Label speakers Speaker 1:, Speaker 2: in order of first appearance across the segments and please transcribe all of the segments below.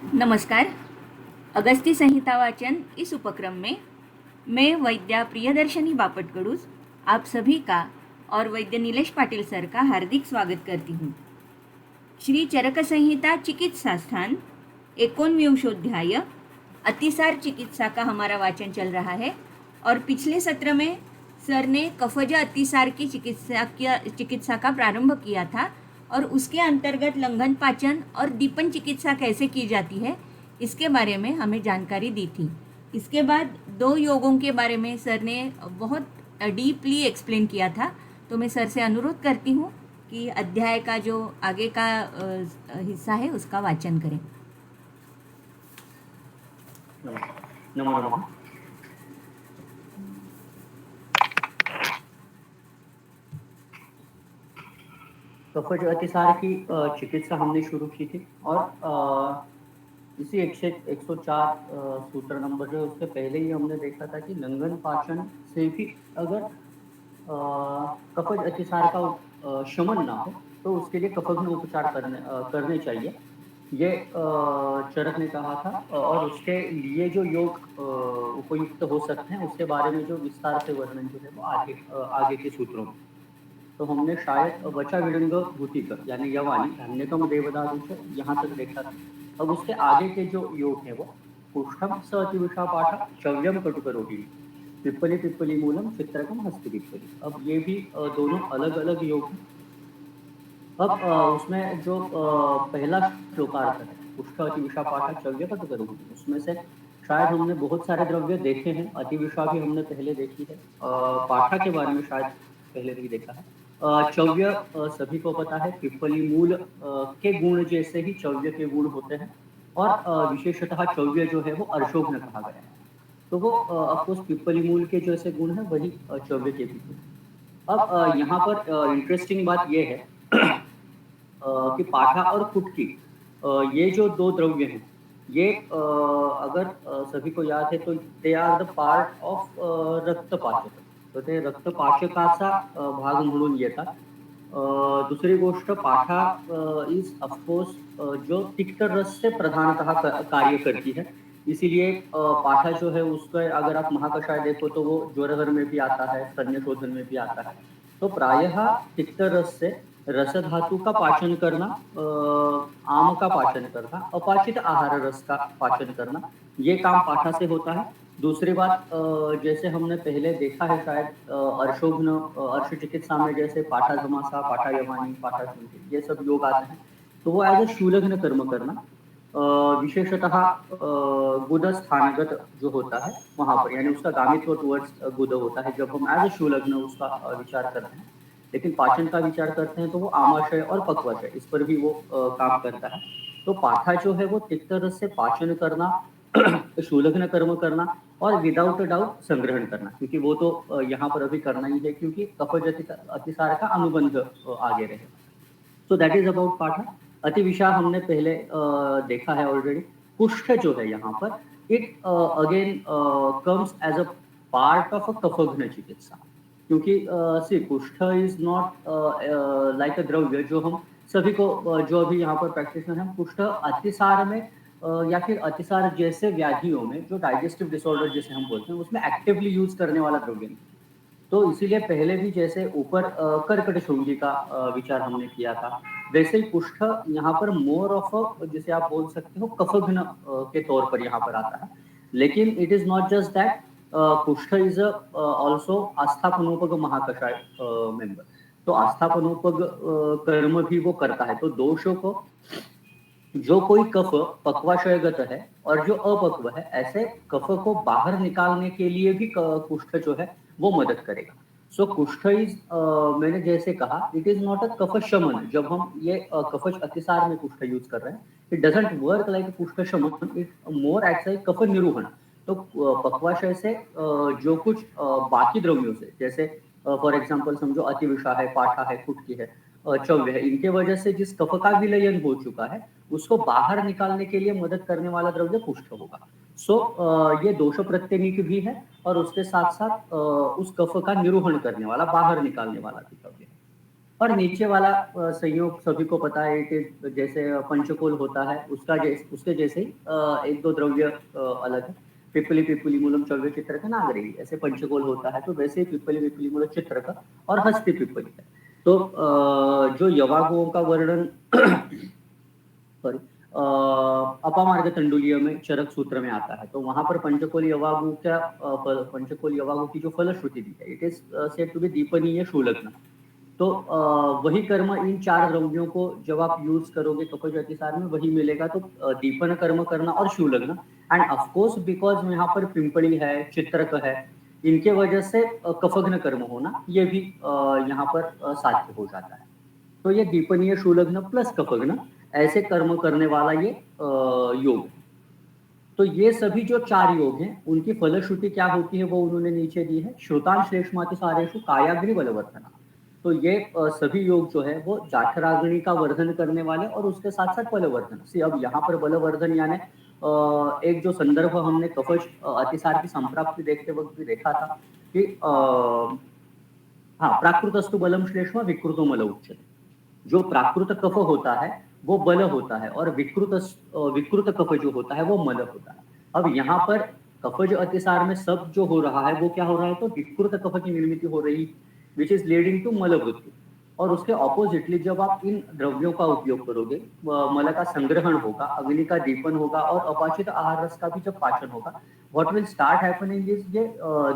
Speaker 1: नमस्कार। अगस्ती संहिता वाचन इस उपक्रम में मैं वैद्या प्रियदर्शनी बापटकडूस आप सभी का और वैद्य नीलेश पाटिल सर का हार्दिक स्वागत करती हूँ। श्री चरक संहिता चिकित्सा स्थान 19वां अतिसार चिकित्सा का हमारा वाचन चल रहा है और पिछले सत्र में सर ने कफज अतिसार की चिकित्सा का प्रारंभ किया था और उसके अंतर्गत लंघन पाचन और दीपन चिकित्सा कैसे की जाती है इसके बारे में हमें जानकारी दी थी। इसके बाद 2 योगों के बारे में सर ने बहुत डीपली एक्सप्लेन किया था, तो मैं सर से अनुरोध करती हूँ कि अध्याय का जो आगे का हिस्सा है उसका वाचन करें।
Speaker 2: नमो नमः। कफज अतिसार की चिकित्सा हमने शुरू की थी और इसी 104 सूत्र नंबर जो उससे पहले ही हमने देखा था कि लंघन पाचन से भी अगर कफज अतिसार का शमन ना हो तो उसके लिए कफघ्न उपचार करने चाहिए। ये चरक ने कहा था और उसके लिए जो योग उपयुक्त हो सकते हैं उसके बारे में जो विस्तार से वर्णन जो है वो आगे के सूत्रों में। तो हमने शायद वचा विडंग भूतिक यानी यवानी धन्यकम देवदारू यहाँ तक देखा था। अब उसके आगे के जो योग है वो कुष्ठम स अतिविषा पाठा चव्यम कटुकरोहिणी पिप्पली पिप्पली मूलम चित्रकम हस्ति पिप्पली। अब ये भी दोनों अलग अलग योग हैं। अब उसमें जो पहला श्लोकार्थ है कुष्ठ अतिविषा पाठा चव्य कटुकरोहिणी उसमें से शायद हमने बहुत सारे द्रव्य देखे हैं। अतिविषा भी हमने पहले देखी है। पाठा के बारे में शायद पहले भी देखा है। चव्य सभी को पता है पिप्पली मूल के गुण जैसे ही चव्य के गुण होते हैं और विशेषतः चव्य जो है वो अर्शोघ्न कहा गया है। तो वो ऑफकोर्स पिप्पली मूल के जैसे गुण है वही चव्य के भी गुण। अब यहाँ पर इंटरेस्टिंग बात ये है कि पाठा और कुटकी ये जो 2 द्रव्य हैं ये अगर सभी को याद है तो they are the part of रक्तपाचक। तो ते रक्तपाचकाचा भाग म्हणून येतात। दुसरी गोष्ट पाठा इज ऑफकोर्स जो तिक्त रस से प्रधानतः कार्य करती है। इसीलिए पाठा जो है उसका अगर आप महाकषाय देखो तो वो ज्वरहर में भी आता है, स्तन्य शोधन में भी आता है। तो प्रायः तिक्त रस से रस धातु का पाचन करना, आम का पाचन करना, अपाचित आहार रस का पाचन करना, ये काम पाठा से होता है। दूसरी बात जैसे हमने पहले देखा है शायद अर्शोघ्न अर्श चिकित्सा में जैसे पाठा समासा, पाठा यमानी, पाठा शुंठी ये सब योग आते हैं। तो वो एज ए शूलग्न कर्म करना विशेषतः गुद स्थानगत जो होता है वहां पर यानी उसका गामित्व टुवर्ड्स गुद होता है जब हम एज ए शूलग्न उसका विचार करते हैं। लेकिन पाचन का विचार करते हैं तो वो आमाशय और पक्वाशय इस पर भी वो काम करता है। तो पाठा जो है वो तिक्त रस से पाचन करना शूलग्न कर्म करना और विदाउट डाउट संग्रहण करना क्योंकि वो तो यहाँ पर अभी करना ही है क्योंकि कफज अतिसार का अनुबंध आगे रहेगा। सो दैट इज अबाउट पाठा। अतिविषा हमने पहले देखा है ऑलरेडी। कुष्ठ जो है यहाँ पर it again comes as a part of a कफघ्न चिकित्सा क्योंकि सी कुष्ठ इज नॉट लाइक अ द्रव्य जो हम सभी को जो अभी यहाँ पर प्रैक्टिशनर हैं कुष्ठ अतिसार में या फिर अतिसार जैसे व्याधियों में जो डाइजेस्टिव डिसऑर्डर जिसे हम बोलते हैं उसमें एक्टिवली यूज करने वाला द्रव्य नहीं। तो इसीलिए पहले भी जैसे ऊपर कर्कट शुंगी का विचार हमने किया था वैसे ही कुष्ठ यहाँ पर मोर ऑफ जिसे आप बोल सकते हो कफघ्न के तौर पर यहाँ पर आता है। लेकिन it is not just that कुष्ठ इज ऑल्सो आस्थापनोपग महाकषाय मेंबर। तो आस्थापनोपग कर्म भी वो करता है। तो दोषों को जो कोई कफ पक्वाशयगत है और जो अपक्व है ऐसे कफ को बाहर निकालने के लिए भी कुष्ठ जो है वो मदद करेगा। सो कुष्ठ इज मैंने जैसे कहा इट इज नॉट अ कफ शमन। जब हम ये कफज अतिसार में कुष्ठ यूज कर रहे हैं इट डजंट वर्क लाइक कुष्ठ शमन, इट मोर एक्ट्स लाइक कफ निरूहण। तो पक्वाशय से जो कुछ बाकी द्रव्यों से जैसे फॉर एग्जाम्पल समझो अतिविषा है, पाठा है, कुटकी है, चव्य है, इनके वजह से जिस कफ का विलयन हो चुका है उसको बाहर निकालने के लिए मदद करने वाला द्रव्य कुष्ठ होगा। सो ये दोष प्रत्यनीक भी है और उसके साथ साथ उस कफ का निरूहण करने वाला बाहर निकालने वाला भी द्रव्य है। और नीचे वाला संयोग सभी को पता है कि जैसे पंचकोल होता है उसके जैसे ही एक दो द्रव्य अलग है। पिप्पली पिप्पली मूलम चौव्य चित्र का नागरी, ऐसे पंचकोल होता है तो वैसे ही पिप्पली पिप्पली मूलम चित्र का और हस्ती पिप्पली है। तो जो यवागुओं का वर्णन सॉरी अपामार्ग तंडुलीय में चरक सूत्र में आता है, तो वहां पर पंचकोल यवागु क्या पंचकोल यवागु की जो फलश्रुति दी है, it is said to be दीपनीय शूलग्न। तो वही कर्म इन चार द्रव्यों को जब आप यूज करोगे कपज अतिसार में वही मिलेगा। तो दीपन कर्म करना और शिवलग्न, एंड ऑफ कोर्स बिकॉज यहाँ पर पिंपली है, चित्रक है, इनके वजह से कफग्न कर्म होना ये भी यहाँ पर साध्य हो जाता है। तो ये दीपनीय शूलग्न प्लस कफग्न ऐसे कर्म करने वाला ये योग है। तो ये सभी जो चार योग हैं उनकी फलश्रुति क्या होती है वो उन्होंने नीचे दी है। श्रोतान श्लेष्माति सारेषु कायाग्नि बलवर्धना। तो ये सभी योग जो है वो जाठराग्नि का वर्धन करने वाले और उसके साथ साथ बलवर्धन से। अब यहाँ पर बलवर्धन यानी एक जो संदर्भ हमने कफश अतिसार की संप्राप्ति देखते वक्त भी देखा था कि हाँ, प्राकृतस्तु बलम श्लेष्मा विकृतो मल उच्चते। जो प्राकृत कफ होता है वो बल होता है और विकृत कफ जो होता है वो मल होता है। अब यहाँ पर कफज अतिसार में सब जो हो रहा है वो क्या हो रहा है, तो विकृत कफ की निर्मित हो रही, विच इज लीडिंग टू मल वृत्ति। और उसके ऑपोजिटली जब आप इन द्रव्यों का उपयोग करोगे, मल का संग्रहण होगा, अग्नि का दीपन होगा और अपाचित आहार रस का भी जब पाचन होगा, what will start happening is ये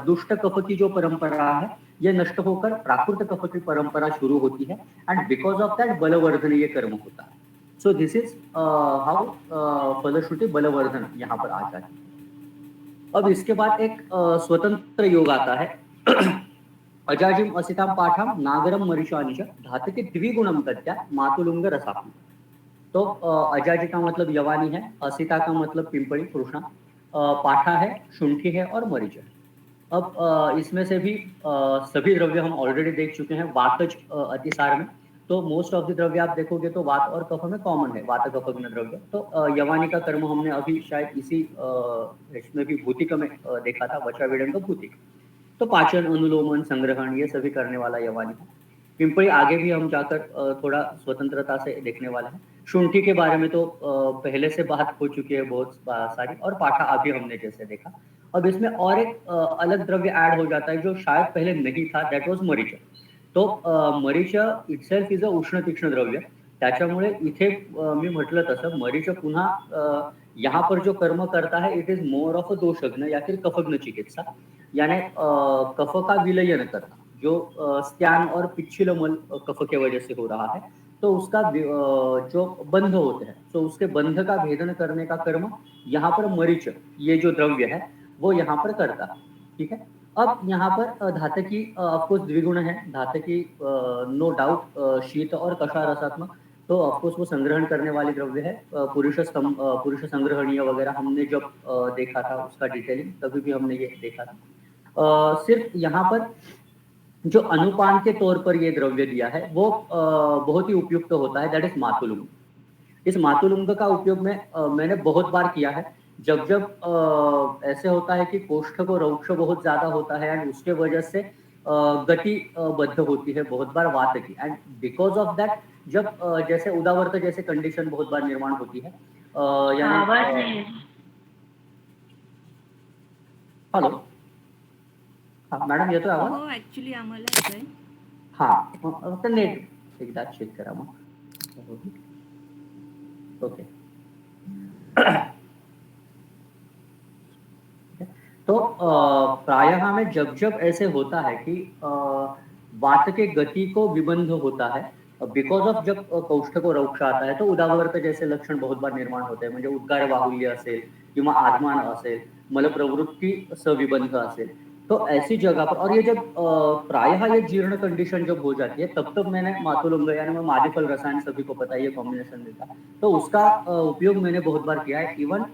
Speaker 2: दुष्ट कफ की जो परंपरा है ये नष्ट होकर प्राकृत कफ की परंपरा शुरू होती है, एंड बिकॉज ऑफ दैट बलवर्धन ये कर्म होता है। सो दिस इज हाउ फलश्रुति बलवर्धन यहाँ पर आ जाती है। अब इसके बाद एक स्वतंत्र योग आता है अजाजिम असिताम पाठम नागरम मरीशानिश धातु द्विगुणम तत्या मातुलुंग रसापी। तो अजाजी का मतलब यवानी है, असिता का मतलब पिंपली कृष्णा, पाठा है, शुंठी है और मरीच है। अब इसमें से भी सभी द्रव्य हम ऑलरेडी देख चुके हैं वातज अतिसार में। तो मोस्ट ऑफ द द्रव्य आप देखोगे तो वात और कफ में कॉमन है, वात कफग्न द्रव्य। तो यवानी का कर्म हमने अभी शायद इसी इसमें भी भूतिक में देखा था, वचा विडंग भूतिक। तो पाचन, अनुलोमन, संग्रहण ये सभी करने वाला यवानी है। पिंपली आगे भी हम जाकर थोड़ा स्वतंत्रता से देखने वाला है। शुंठी के बारे में तो पहले से बात हो चुकी है बहुत सारी, और पाठा अभी हमने जैसे देखा। अब इसमें और एक अलग द्रव्य ऐड हो जाता है जो शायद पहले नहीं था, दैट वॉज मरीच। तो मरीच इटसेल्फ इज अ उष्ण तीक्ष्ण द्रव्य, त्याच्यामुळे इथे मी म्हटलं तसं मरीच पुन्हा यहाँ पर जो कर्म करता है it is more of a दोषग्न या फिर कफग्न चिकित्सा, यानी कफ का विलयन करना। जो स्त्यान और पिच्छिलमल कफ के वजह से हो रहा है तो उसका जो बंध होते हैं तो उसके बंध का भेदन करने का कर्म यहाँ पर मरीच ये जो द्रव्य है वो यहाँ पर करता है। ठीक है। अब यहाँ पर धातकी ऑफकोर्स द्विगुण है, धातकी नो डाउट शीत और कषा रसात्मक, तो ऑफकोर्स वो संग्रहण करने वाली द्रव्य है। पुरुष संग्रहणीय वगैरह हमने जब देखा था उसका डिटेलिंग तभी भी हमने ये देखा था। सिर्फ यहाँ पर जो अनुपान के तौर पर ये द्रव्य दिया है वो बहुत ही उपयुक्त होता है, दैट इज मातुलुंग। इस मातुलुंग का उपयोग मैंने बहुत बार किया है। जब जब ऐसे होता है कि कोष्ठक और रौक्ष बहुत ज्यादा होता है एंड उसके वजह से गति बद्ध होती है बहुत बार वात की, एंड बिकॉज ऑफ दैट जब जैसे उदावर्त जैसे कंडीशन बहुत बार निर्माण होती है यानी हेलो, हाँ मॅडम येतोय आवाज?
Speaker 1: हो, ऍक्च्युली आम्हाला येतोय.
Speaker 2: हाँ फक्त नेट एकदा चेक करा मग. ओके. तो प्रायः में जब जब ऐसे होता है कि वात के गति को विबंध होता है बिकॉज ऑफ जब कौष्ठक और रौक्ष आता है तो उदावर्त जैसे लक्षण बहुत बार निर्माण होते हैं, म्हणजे उद्गार बाहुल्य असेल किंवा आत्मान असेल, मलप्रवृत्ती सविबंध असेल, तो ऐसी जगह पर, और ये जब प्रायः ये जीर्ण कंडीशन जब हो जाती है तब तक मैंने मातुलुंग यानी मैं मादिफल रसायन सभी को पता है ये कॉम्बिनेशन देता है, तो उसका उपयोग मैंने बहुत बार किया है। इवन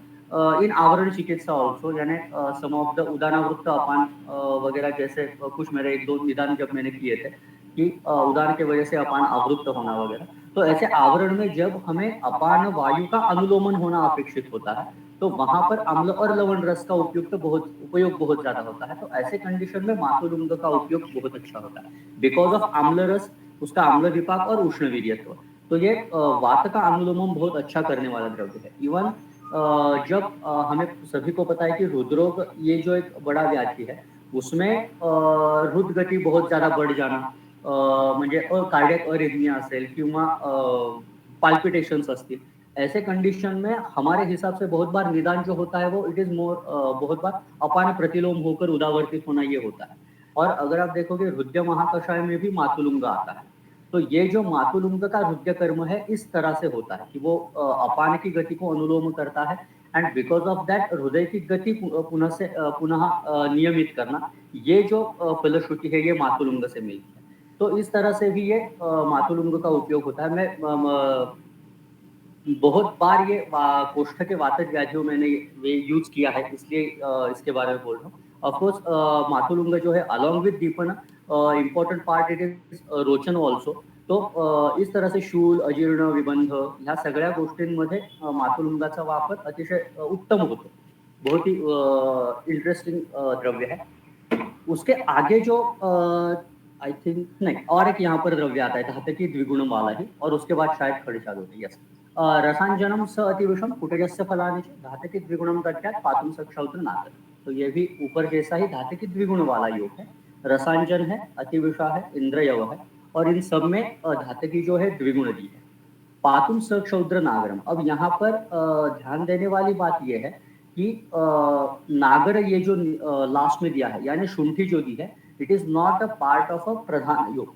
Speaker 2: इन आवरण चिकित्सा ऑल्सो, यानी सम ऑफ द उदानावृत्त अपान वगैरह जैसे कुछ मेरे एक दो निदान जब मैंने किए थे कि उदान के वजह से अपान आवृत्त होना वगैरह, तो ऐसे आवरण में जब हमें अपान वायु का अनुलोमन होना अपेक्षित होता है तो वहां पर अम्ल और लवण रस का उपयोग बहुत ज्यादा होता है। तो ऐसे कंडीशन में मातुलुंग का उपयोग बहुत अच्छा होता है बिकॉज ऑफ अम्ल रस उसका आम्ल विपाक और उष्ण वीर्यत्व। तो ये वात का अनुलोमन बहुत अच्छा करने वाला द्रव्य है। इवन जब हमें सभी को पता है कि हृदरोग ये जो एक बड़ा व्याधि है, उसमें हृद गती बहुत ज्यादा बढ़ जाना, म्हणजे कार्डियक अरिथमिया असेल किंवा पाल्पिटेशंस असतील, ऐसे कंडीशन में हमारे हिसाब से बहुत बार निदान जो होता है वो इट इज मोर, बहुत बार अपान प्रतिलोम होकर उदावर्तित होना ये होता है। और अगर आप देखोगे हृदय महाकषाय में भी मातुलुंग आता है। तो ये जो मातुलुंग का हृदय कर्म है इस तरह से होता है कि वो अपान की गति को अनुलोम करता है, एंड बिकॉज ऑफ दैट हृदय की गति पुनः नियमित करना, ये जो फलश्रुति है ये मातुलुंग से मिलती है। तो इस तरह से भी ये मातुलुंग का उपयोग होता है। मैं बहुत बार ये कोष्ठ के वातज व्याधियों मैंने ये यूज किया है, इसलिए इसके बारे में बोल रहा हूँ। ऑफकोर्स मातुलुंग जो है अलॉन्ग विथ दीपन इम्पॉर्टंट पार्ट इट इज रोचन ऑल्सो। तो इस तरह से शूल, अजीर्ण, विबंध ह्या सगळ्या गोष्टींमध्ये मातुलुंगाचा वापर अतिशय उत्तम होतो। बहुत ही इंटरेस्टिंग द्रव्य है। उसके आगे जो आई थिंक नहीं, और एक यहाँ पर द्रव्य आता है धातकी द्विगुण वाला ही, और उसके बाद शायद खड़ी चालू होती है। यस, रसांजनम स अतिविषम कुटजस्य फलानि च धातकी द्विगुणम दत्यात् पातुम सक्षौत्र नागर। तो ये भी ऊपर जैसा ही धातकी द्विगुण वाला योग है। रसांजन है, अतिविषा है, इंद्रयव है, और इन सब में धातकी जो है द्विगुण दी है। पातुम सक्षौद्र नागरम। अब यहाँ पर ध्यान देने वाली बात यह है कि नागर ये जो लास्ट में दिया है, यानी शुंठी जो दी है, it is not a part of a प्रधान योग।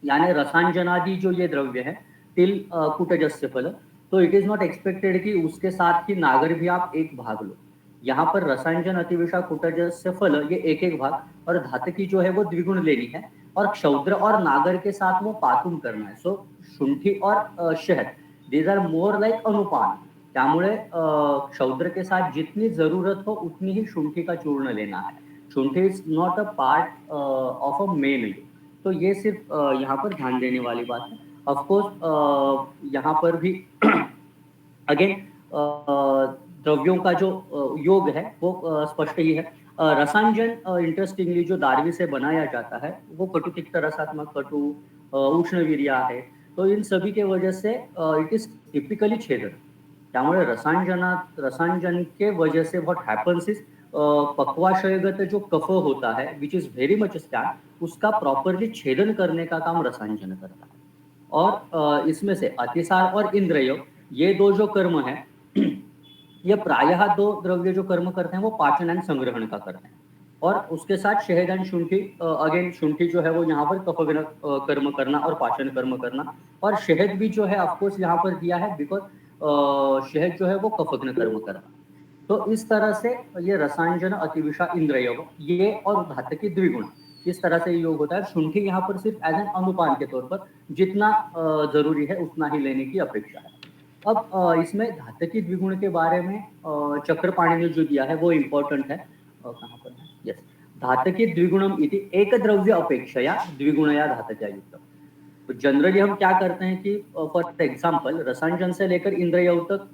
Speaker 2: यानी रसांजनादि जो ये द्रव्य है तिल कुटजस्य फल, तो इट इज नॉट एक्सपेक्टेड कि उसके साथ ही नागर भी आप एक भाग लो। यहाँ पर रसांजन, अतिविषा, कुटजस्य फल ये एक एक भाग, और धातकी जो है वो द्विगुण लेनी है, और क्षौद्र और नागर के साथ वो पातुम करना है। सो शुंठी और शहद दीज आर मोर लाइक अनुपान। त्यामुळे क्षौद्र के साथ जितनी जरूरत हो उतनी ही शुंठी का चूर्ण लेना है। शुंठी is not a part of a main योग। तो ये सिर्फ यहाँ पर ध्यान देने वाली बात है। ऑफकोर्स यहाँ पर भी अगेन द्रव्यों का जो योग है वो स्पष्ट ही है। रसांजन इंटरेस्टिंगली जो दारवी से बनाया जाता है वो कटु तिक्त रसात्मक, कटु, उष्णवीर्य है। तो इन सभी के वजह से इट इज टिपिकली छेदन। त्यामुळे रसांजन के वजह से व्हाट हैपन्स इज पक्वाशयगत जो कफ होता है which is very much stand, उसका प्रॉपरली छेदन करने का काम रसांजन करता है। और इसमें से अतिसार और इंद्रिय ये दो जो कर्म है ये प्रायः दो द्रव्य जो कर्म करते हैं वो पाचन एंड संग्रहण का करते हैं। और उसके साथ शहद एंड शुंठी, अगेन शुंठी जो है वो यहाँ पर कफग्न कर्म करना और पाचन कर्म करना, और शहद भी जो है ऑफकोर्स यहाँ पर दिया है बिकॉज शहद जो है वो कफग्न कर्म करना। तो इस तरह से ये रसांजन, अतिविषा, इंद्रिय ये और धातकी द्विगुण इस तरह से योग होता है। शुंठी यहाँ पर सिर्फ एज एन अनुपान के तौर पर जितना जरूरी है उतना ही लेने की अपेक्षा है। अब इसमें धातकी द्विगुण के बारे में चक्रपाणि ने जो दिया है वो इम्पोर्टेंट है। कहाँ पर है? यस, धातकी द्विगुणम इति एक द्रव्य अपेक्षया द्विगुणया धातक्या युक्तम। तो जनरली हम क्या करते हैं कि फॉर एग्जाम्पल रसांजन से लेकर इंद्रिय तक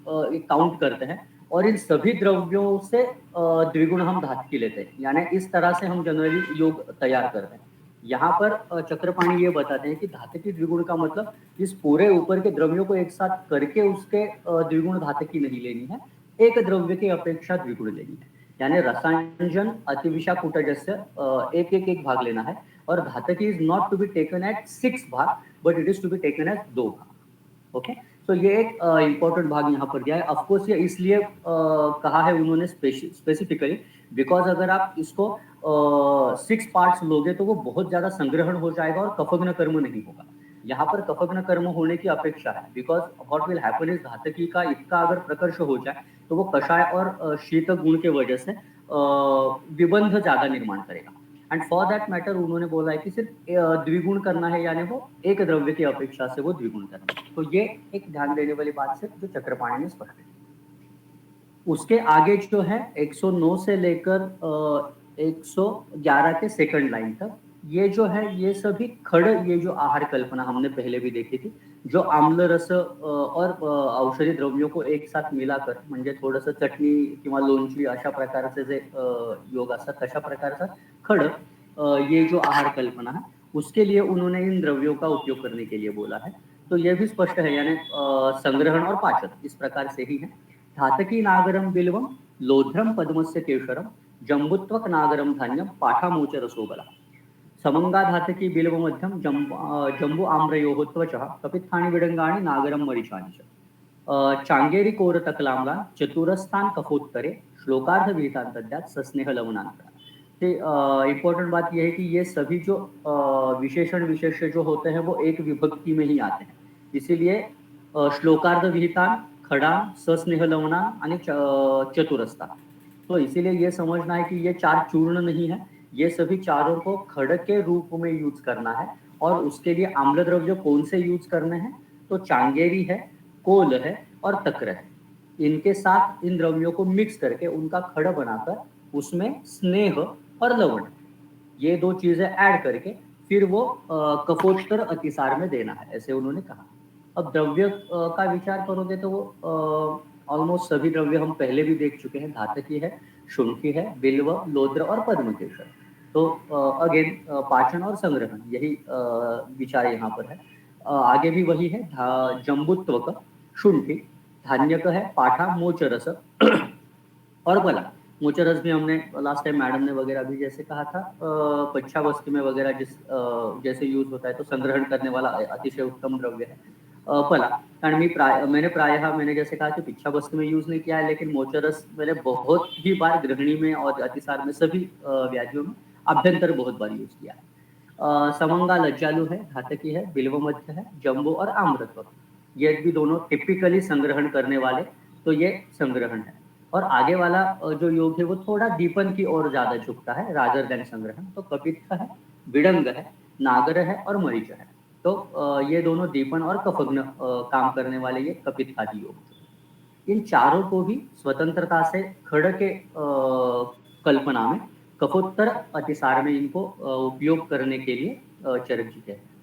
Speaker 2: काउंट करते हैं, और इन सभी द्रव्यों से द्विगुण हम धातकी लेते हैं, यानी इस तरह से हम जनरली योग तैयार करते हैं। यहाँ पर चक्रपाणि ये बताते हैं कि धातकी द्विगुण का मतलब इस पूरे ऊपर के द्रव्यों को एक साथ करके उसके द्विगुण धातकी नहीं लेनी है, एक द्रव्य की अपेक्षा द्विगुण लेनी है। यानी रसांजन, अतिविषा, कुटजस्य एक एक एक भाग लेना है, और धातकी is not to be taken at 6 भाग but it is to be taken at 2 भाग। ओके, तो ये एक इंपॉर्टेंट भाग यहाँ पर दिया है। ऑफकोर्स ये इसलिए कहा है उन्होंने स्पेसिफिकली बिकॉज अगर आप इसको 6 पार्ट्स लोगे तो वो बहुत ज्यादा संग्रहण हो जाएगा और कफग्न कर्म नहीं होगा। यहाँ पर कफग्न कर्म होने की अपेक्षा है because what will happen is धातकी का इतना अगर प्रकर्ष हो जाए तो वो कषाय और शीत गुण के वजह से विबंध ज्यादा निर्माण करेगा। एंड फॉर दैट मैटर उन्होंने बोला है कि सिर्फ द्विगुण करना है, यानी वो एक द्रव्य की अपेक्षा से वो द्विगुण करना है। तो ये एक ध्यान देने वाली बात से जो चक्रपाणि ने स्पष्ट की। उसके आगे जो है 109 से लेकर 111 के सेकंड लाइन तक ये जो है ये सभी खड़, ये जो आहार कल्पना हमने पहले भी देखी थी, जो आम्ल रस और औषधी द्रव्यों को एक साथ मिलाकर म्हणजे थोडंसं चटणी किंवा लोणची अशा प्रकारचे जे योग असतात तशा प्रकारचा खड ये जो आहार कल्पना है उसके लिए उन्होंने इन द्रव्यों का उपयोग करने के लिए बोला है। तो यह भी स्पष्ट है, यानी संग्रहण और पाचन इस प्रकार से ही है। धातकी नागरम बिल्वम लोध्रम पद्मस्य केशरम जम्बुत्वक नागरम धान्यम पाठामोच रसोबला समंगाधातकी बिल्व मध्यम जम्बु आम्रयोः त्वचः कपित्थानि विडंगाणि नागरम मरीचानि च चांगेरी कोरतकलांगा चतुरस्थान कफोत्तरे श्लोकार्ध विहितांतद्यात सस्नेह लवणांतरा। ते इम्पोर्टेंट बात यह है कि ये सभी जो विशेषण विशेष्य जो होते हैं वो एक विभक्ति में ही आते हैं, इसीलिए श्लोकार्ध विहितान, खडान, सस्नेह लवणान आणि चतुरस्थान। तो इसीलिए ये समझना है कि ये चार चूर्ण नहीं है, ये सभी चारों को खड़ के रूप में यूज करना है। और उसके लिए आम्ल द्रव्य कौन से यूज करने हैं, तो चांगेरी है, कोल है और तक्र है। इनके साथ इन द्रव्यों को मिक्स करके उनका खड़ बनाकर उसमें स्नेह और लवण ये दो चीजें ऐड करके फिर वो कफोत्तर अतिसार में देना है, ऐसे उन्होंने कहा। अब द्रव्य का विचार करोगे तो वो ऑलमोस्ट सभी द्रव्य हम पहले भी देख चुके हैं। धातकी है, शुंठी है, बिल्व, लोद्र और पद्मकेशर। तो अगेन पाचन और संग्रहण यही विचार यहाँ पर है। आगे भी वही है, जम्बुत्वक, शुंठी, धान्यक है, पाठा, मोचरस और बला। मोचरस भी हमने लास्ट टाइम मैडम ने वगैरह भी जैसे कहा था, पच्छावस्तु में वगैरह जैसे यूज होता है, तो संग्रहण करने वाला अतिशय उत्तम द्रव्य है। पला, कारण मैंने जैसे कहा कि पिच्छावस्तु में यूज नहीं किया है, लेकिन मोचरस मैंने बहुत ही बार गृहिणी में और अतिसार में सभी व्याधियों में अभ्यंतर बहुत बार यूज किया है। समंगा लज्जालु है, धातकी है, बिल्व मध्य है, जम्बो और आम्रत्वक, ये भी दोनों टिपिकली संग्रहण करने वाले, तो ये संग्रहण है। और आगे वाला जो योग है वो थोड़ा दीपन की ओर ज्यादा झुकता है रादर देन संग्रहण। तो कपित्थ है, विडंग है, नागर है और मरीच है। तो ये दोनों दीपन और कफग्न काम करने वाले ये कपित्थादि योग। इन चारों को भी स्वतंत्रता से खड़ के कल्पना में कफोत्तर अतिसार में इनको उपयोग करने के लिए चरक जी कहते हैं।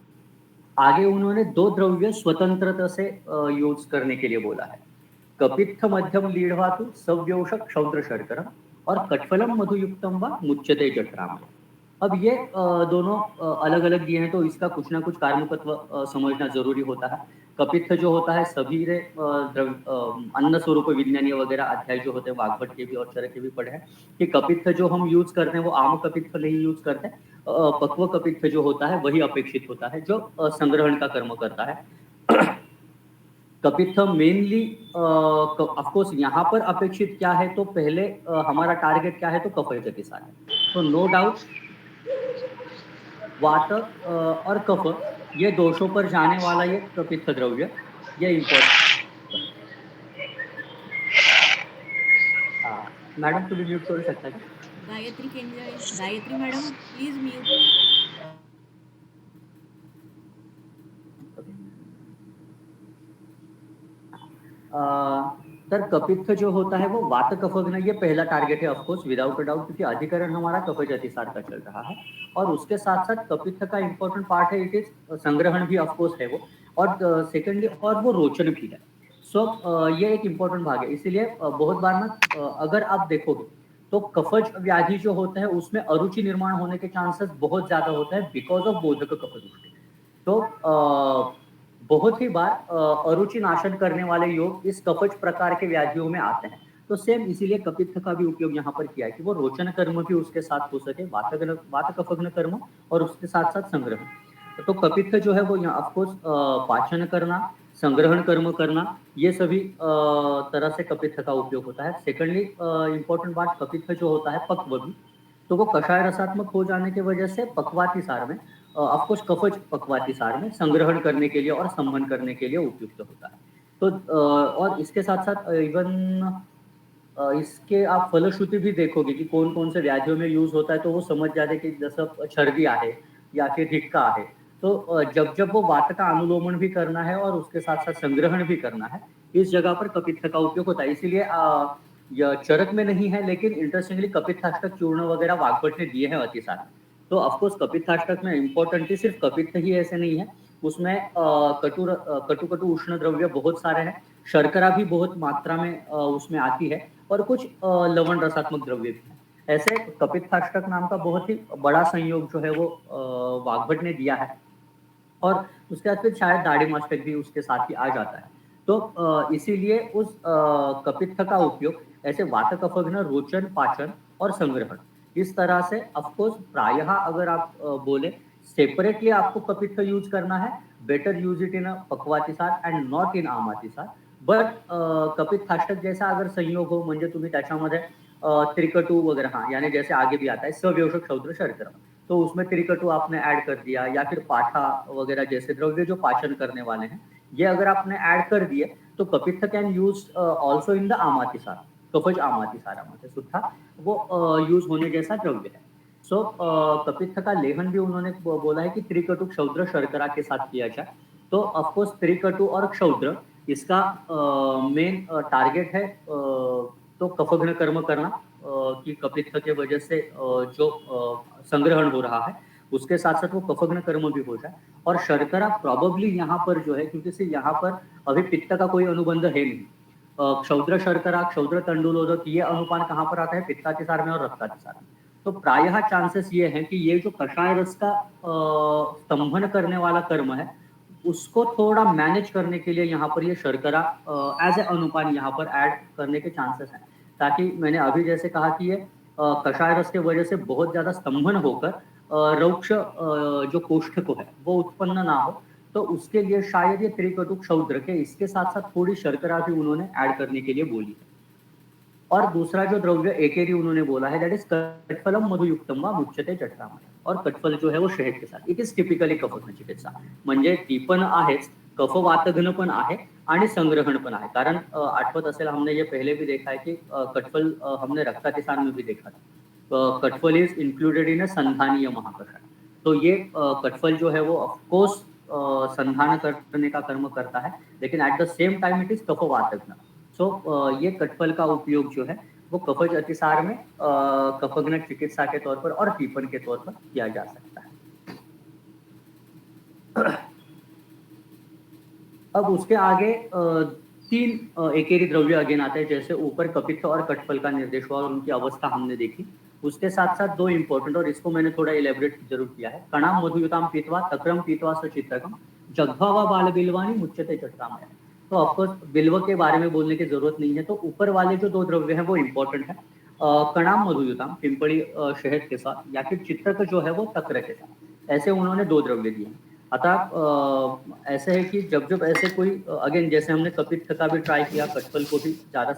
Speaker 2: आगे उन्होंने दो द्रव्य स्वतंत्रता से यूज करने के लिए बोला है। कपित्थ मध्यम लीढ़वातु सव्योषक क्षौद्र शर्करम और कटफलम मधुयुक्तम व मुच्यते जठराम। अब ये दोनों अलग अलग दिए हैं, तो इसका कुछ ना कुछ कार्मुकत्व समझना जरूरी होता है। कपित्थ जो होता है सभी रे अन्न स्वरूप विज्ञानीय वगैरह अध्याय जो होते हैं वाग्भट के भी और चरक के भी पढ़े हैं कि कपित्थ जो हम यूज करते हैं वो आम कपित्थ नहीं यूज करते। पक्व कपित्थ जो होता है वही अपेक्षित होता है, जो संग्रहण का कर्म करता है। कपित्थ मेनली ऑफकोर्स यहाँ पर अपेक्षित क्या है, तो पहले हमारा टारगेट क्या है, तो कफ अतिसार है। तो नो डाउट वात और कफ ये दोषों पर जाने वाला ये कपित्थ द्रव्य, ये इम्पोर्टेंट। हाँ मैडम, तुम्ही म्यूट करू शकता का?
Speaker 1: गायत्री केंद्र, गायत्री मॅडम प्लीज म्यूट.
Speaker 2: तर कपित्थ जो होता है वो वात कफग्न, ये पहला टारगेट है ऑफकोर्स विदाउट अ डाउट, क्योंकि अधिकरण हमारा कफज अतिसार का चल रहा है। और उसके साथ साथ कपित्थ का इंपॉर्टेंट पार्ट है, इट इज संग्रहण भी ऑफकोर्स है वो, और सेकेंडली और वो रोचन भी है। सो ये एक इम्पोर्टेंट भाग है। इसीलिए बहुत बार ना अगर आप देखोगे तो कफज व्याधि जो होता है उसमें अरुचि निर्माण होने के चांसेस बहुत ज्यादा होते हैं बिकॉज ऑफ बोधक कफदृष्टि। तो बहुत ही बार अरुचि नाशन करने वाले योग इस कफज प्रकार के व्याधियों में आते हैं। तो सेम इसीलिए कपित्थ का भी उपयोग यहाँ पर किया है कि वो रोचन कर्म भी उसके साथ हो सके, वात कफग्न कर्म और उसके साथ साथ संग्रहण। तो कपित्थ जो है वो यहाँ ऑफकोर्स पाचन करना, संग्रहण कर्म करना, ये सभी तरह से कपित्थ का उपयोग होता है। सेकेंडली इंपॉर्टेंट बात, कपित्थ जो होता है पक्व भी, तो वो कषाय रसात्मक हो जाने की वजह से पक्वातिसार में ऑफकोर्स कफज पक्वातिसार में संग्रहण करने के लिए और संवहन करने के लिए उपयुक्त होता है। तो और इसके साथ साथ इवन इसके आप फलश्रुति भी देखोगे कि कौन कौन से व्याधियों में यूज होता है, तो वो समझ जाते कि जैसे छर्दी आहे या फिर हिक्का आहे, तो जब जब वो वात का अनुलोमन भी करना है और उसके साथ साथ संग्रहण भी करना है, इस जगह पर कपित्थ का उपयोग होता है। इसीलिए यह चरक में नहीं है, लेकिन इंटरेस्टिंगली कपित्थाष्टक चूर्ण वगैरह वाग्भट ने दिए हैं अतिसार। तो ऑफकोर्स कपित्थाष्टक में इम्पोर्टेंटली सिर्फ कपित्थ ही ऐसे नहीं है, उसमें कटु कटु उष्ण द्रव्य बहुत सारे हैं, शर्करा भी बहुत मात्रा में उसमें आती है और कुछ लवण रसात्मक द्रव्य भी है। ऐसे कपित्थाष्टक नाम का बहुत ही बड़ा संयोग जो है वो वाग्भट ने दिया है, और उसके बाद फिर शायद दाढ़ीमाष्टक भी उसके साथ ही आ जाता है। तो इसीलिए उस कपित्थ का उपयोग ऐसे वातकफग्न, रोचन, पाचन और संग्रहण, इस तरह से ऑफकोर्स प्रायः अगर आप बोले सेपरेटली आपको कपित्थ यूज करना है, better use it in a पक्वातिसार एंड नॉट इन आमातिसार. बट कपित्थाष्टक जैसा अगर संयोग हो म्हणजे तुम्ही त्याच्यामध्ये त्रिकटू वगैरह, हाँ यानी जैसे आगे भी आता है सव्यवश क्षौद्र शर्करा, तो उसमें त्रिकटु आपने ऐड कर दिया, या फिर पाठा वगैरह जैसे द्रव्य जो पाचन करने वाले हैं, ये अगर आपने ऐड कर दिए तो कपित्थ can use also in the आमातिसार, कफज आमातिसारामध्ये सुद्धा वो यूज होने जैसा द्रव्य है. सो कपित्थ का लेहन भी उन्होंने बोला है कि त्रिकटु क्षौद्र शर्करा के साथ किया जाए. तो ऑफकोर्स त्रिकटु और क्षौद्र इसका मेन टारगेट है तो कफघ्न कर्म करना, कि कपित्थ के वजह से जो संग्रहण हो रहा है उसके साथ साथ वो कफघ्न कर्म भी हो जाए. और शर्करा प्रॉबली यहाँ पर जो है, क्योंकि से यहाँ पर अभी पित्त का कोई अनुबंध है नहीं. क्षौद्र शर्करा, क्षौद्र तंडुलोदक, ये अनुपान कहाँ पर आता है? पित्तातिसार में और रक्तातिसार में. तो प्रायः चांसेस ये हैं कि ये जो कषाय रस का स्तंभन करने वाला कर्म है उसको थोड़ा मैनेज करने के लिए यहाँ पर ये शर्करा एज ए अनुपान यहाँ पर ऐड करने के चांसेस हैं, ताकि मैंने अभी जैसे कहा कि ये कषाय रस के वजह से बहुत ज्यादा स्तंभन होकर रौक्ष जो कोष्ठक है वो उत्पन्न ना हो. तो उसके लिए शायद ये त्रिकटु क्षौद्र के इसके साथ साथ थोड़ी शर्करा भी उन्होंने ऐड करने के लिए बोली है. और दूसरा जो द्रव्य एकेरी उन्होंने बोला है दैट इज कटफलम मधुयुक्तम वा मुच्यते जठरामय. और कटफल जो है वो शहद के साथ. इट इज टिपिकली कफघ्न चिकित्सा, म्हणजे ती पण आहेच, कफवातघ्न पण आहे आणि संग्रहण पण आहे. कारण आठवत असेल हमने ये पहले भी देखा है कि कटफल हमने रक्तातिसार में भी देखा था. कटफल इज इंक्लूडेड इन अ संधानीय महाकषाय. तो ये कटफल जो है वो ऑफकोर्स संधान करने का कर्म करता है, लेकिन at the same time it is कफवातघ्न. सो ये कटफल का उपयोग जो है वो कफज अतिसार में कफघ्न चिकित्सा के तौर पर और पीपन के तौर पर किया जा सकता है. अब उसके आगे तीन एकेरी द्रव्य अगेन आते हैं. जैसे ऊपर कपित्थ और कटफल का निर्देश हुआ और उनकी अवस्था हमने देखी. उसके साथ साथ दो इंपॉर्टेंट, और इसको मैंने थोड़ा इलेबरेट जरूर किया है. कणाम मधुयुताम पीतवा तक्रम पीतवा सचित्रकम जघ्वा व बाल बिलवानी मुच्यते चटकामय. तो ऑफकोर्स बिल्व के बारे में बोलने की जरूरत नहीं है. तो ऊपर वाले जो दो द्रव्य हैं वो इंपॉर्टेंट है. कणाम मधुयुताम पिंपड़ी शहद के साथ, या फिर चित्रक जो है वो तक्र के साथ. ऐसे उन्होंने दो द्रव्य दिए. अतः ऐसे है कि जब जब ऐसे कोई अगेन जैसे हमने कपित्थ का भी ट्राई किया, कटफल को भी ज्यादा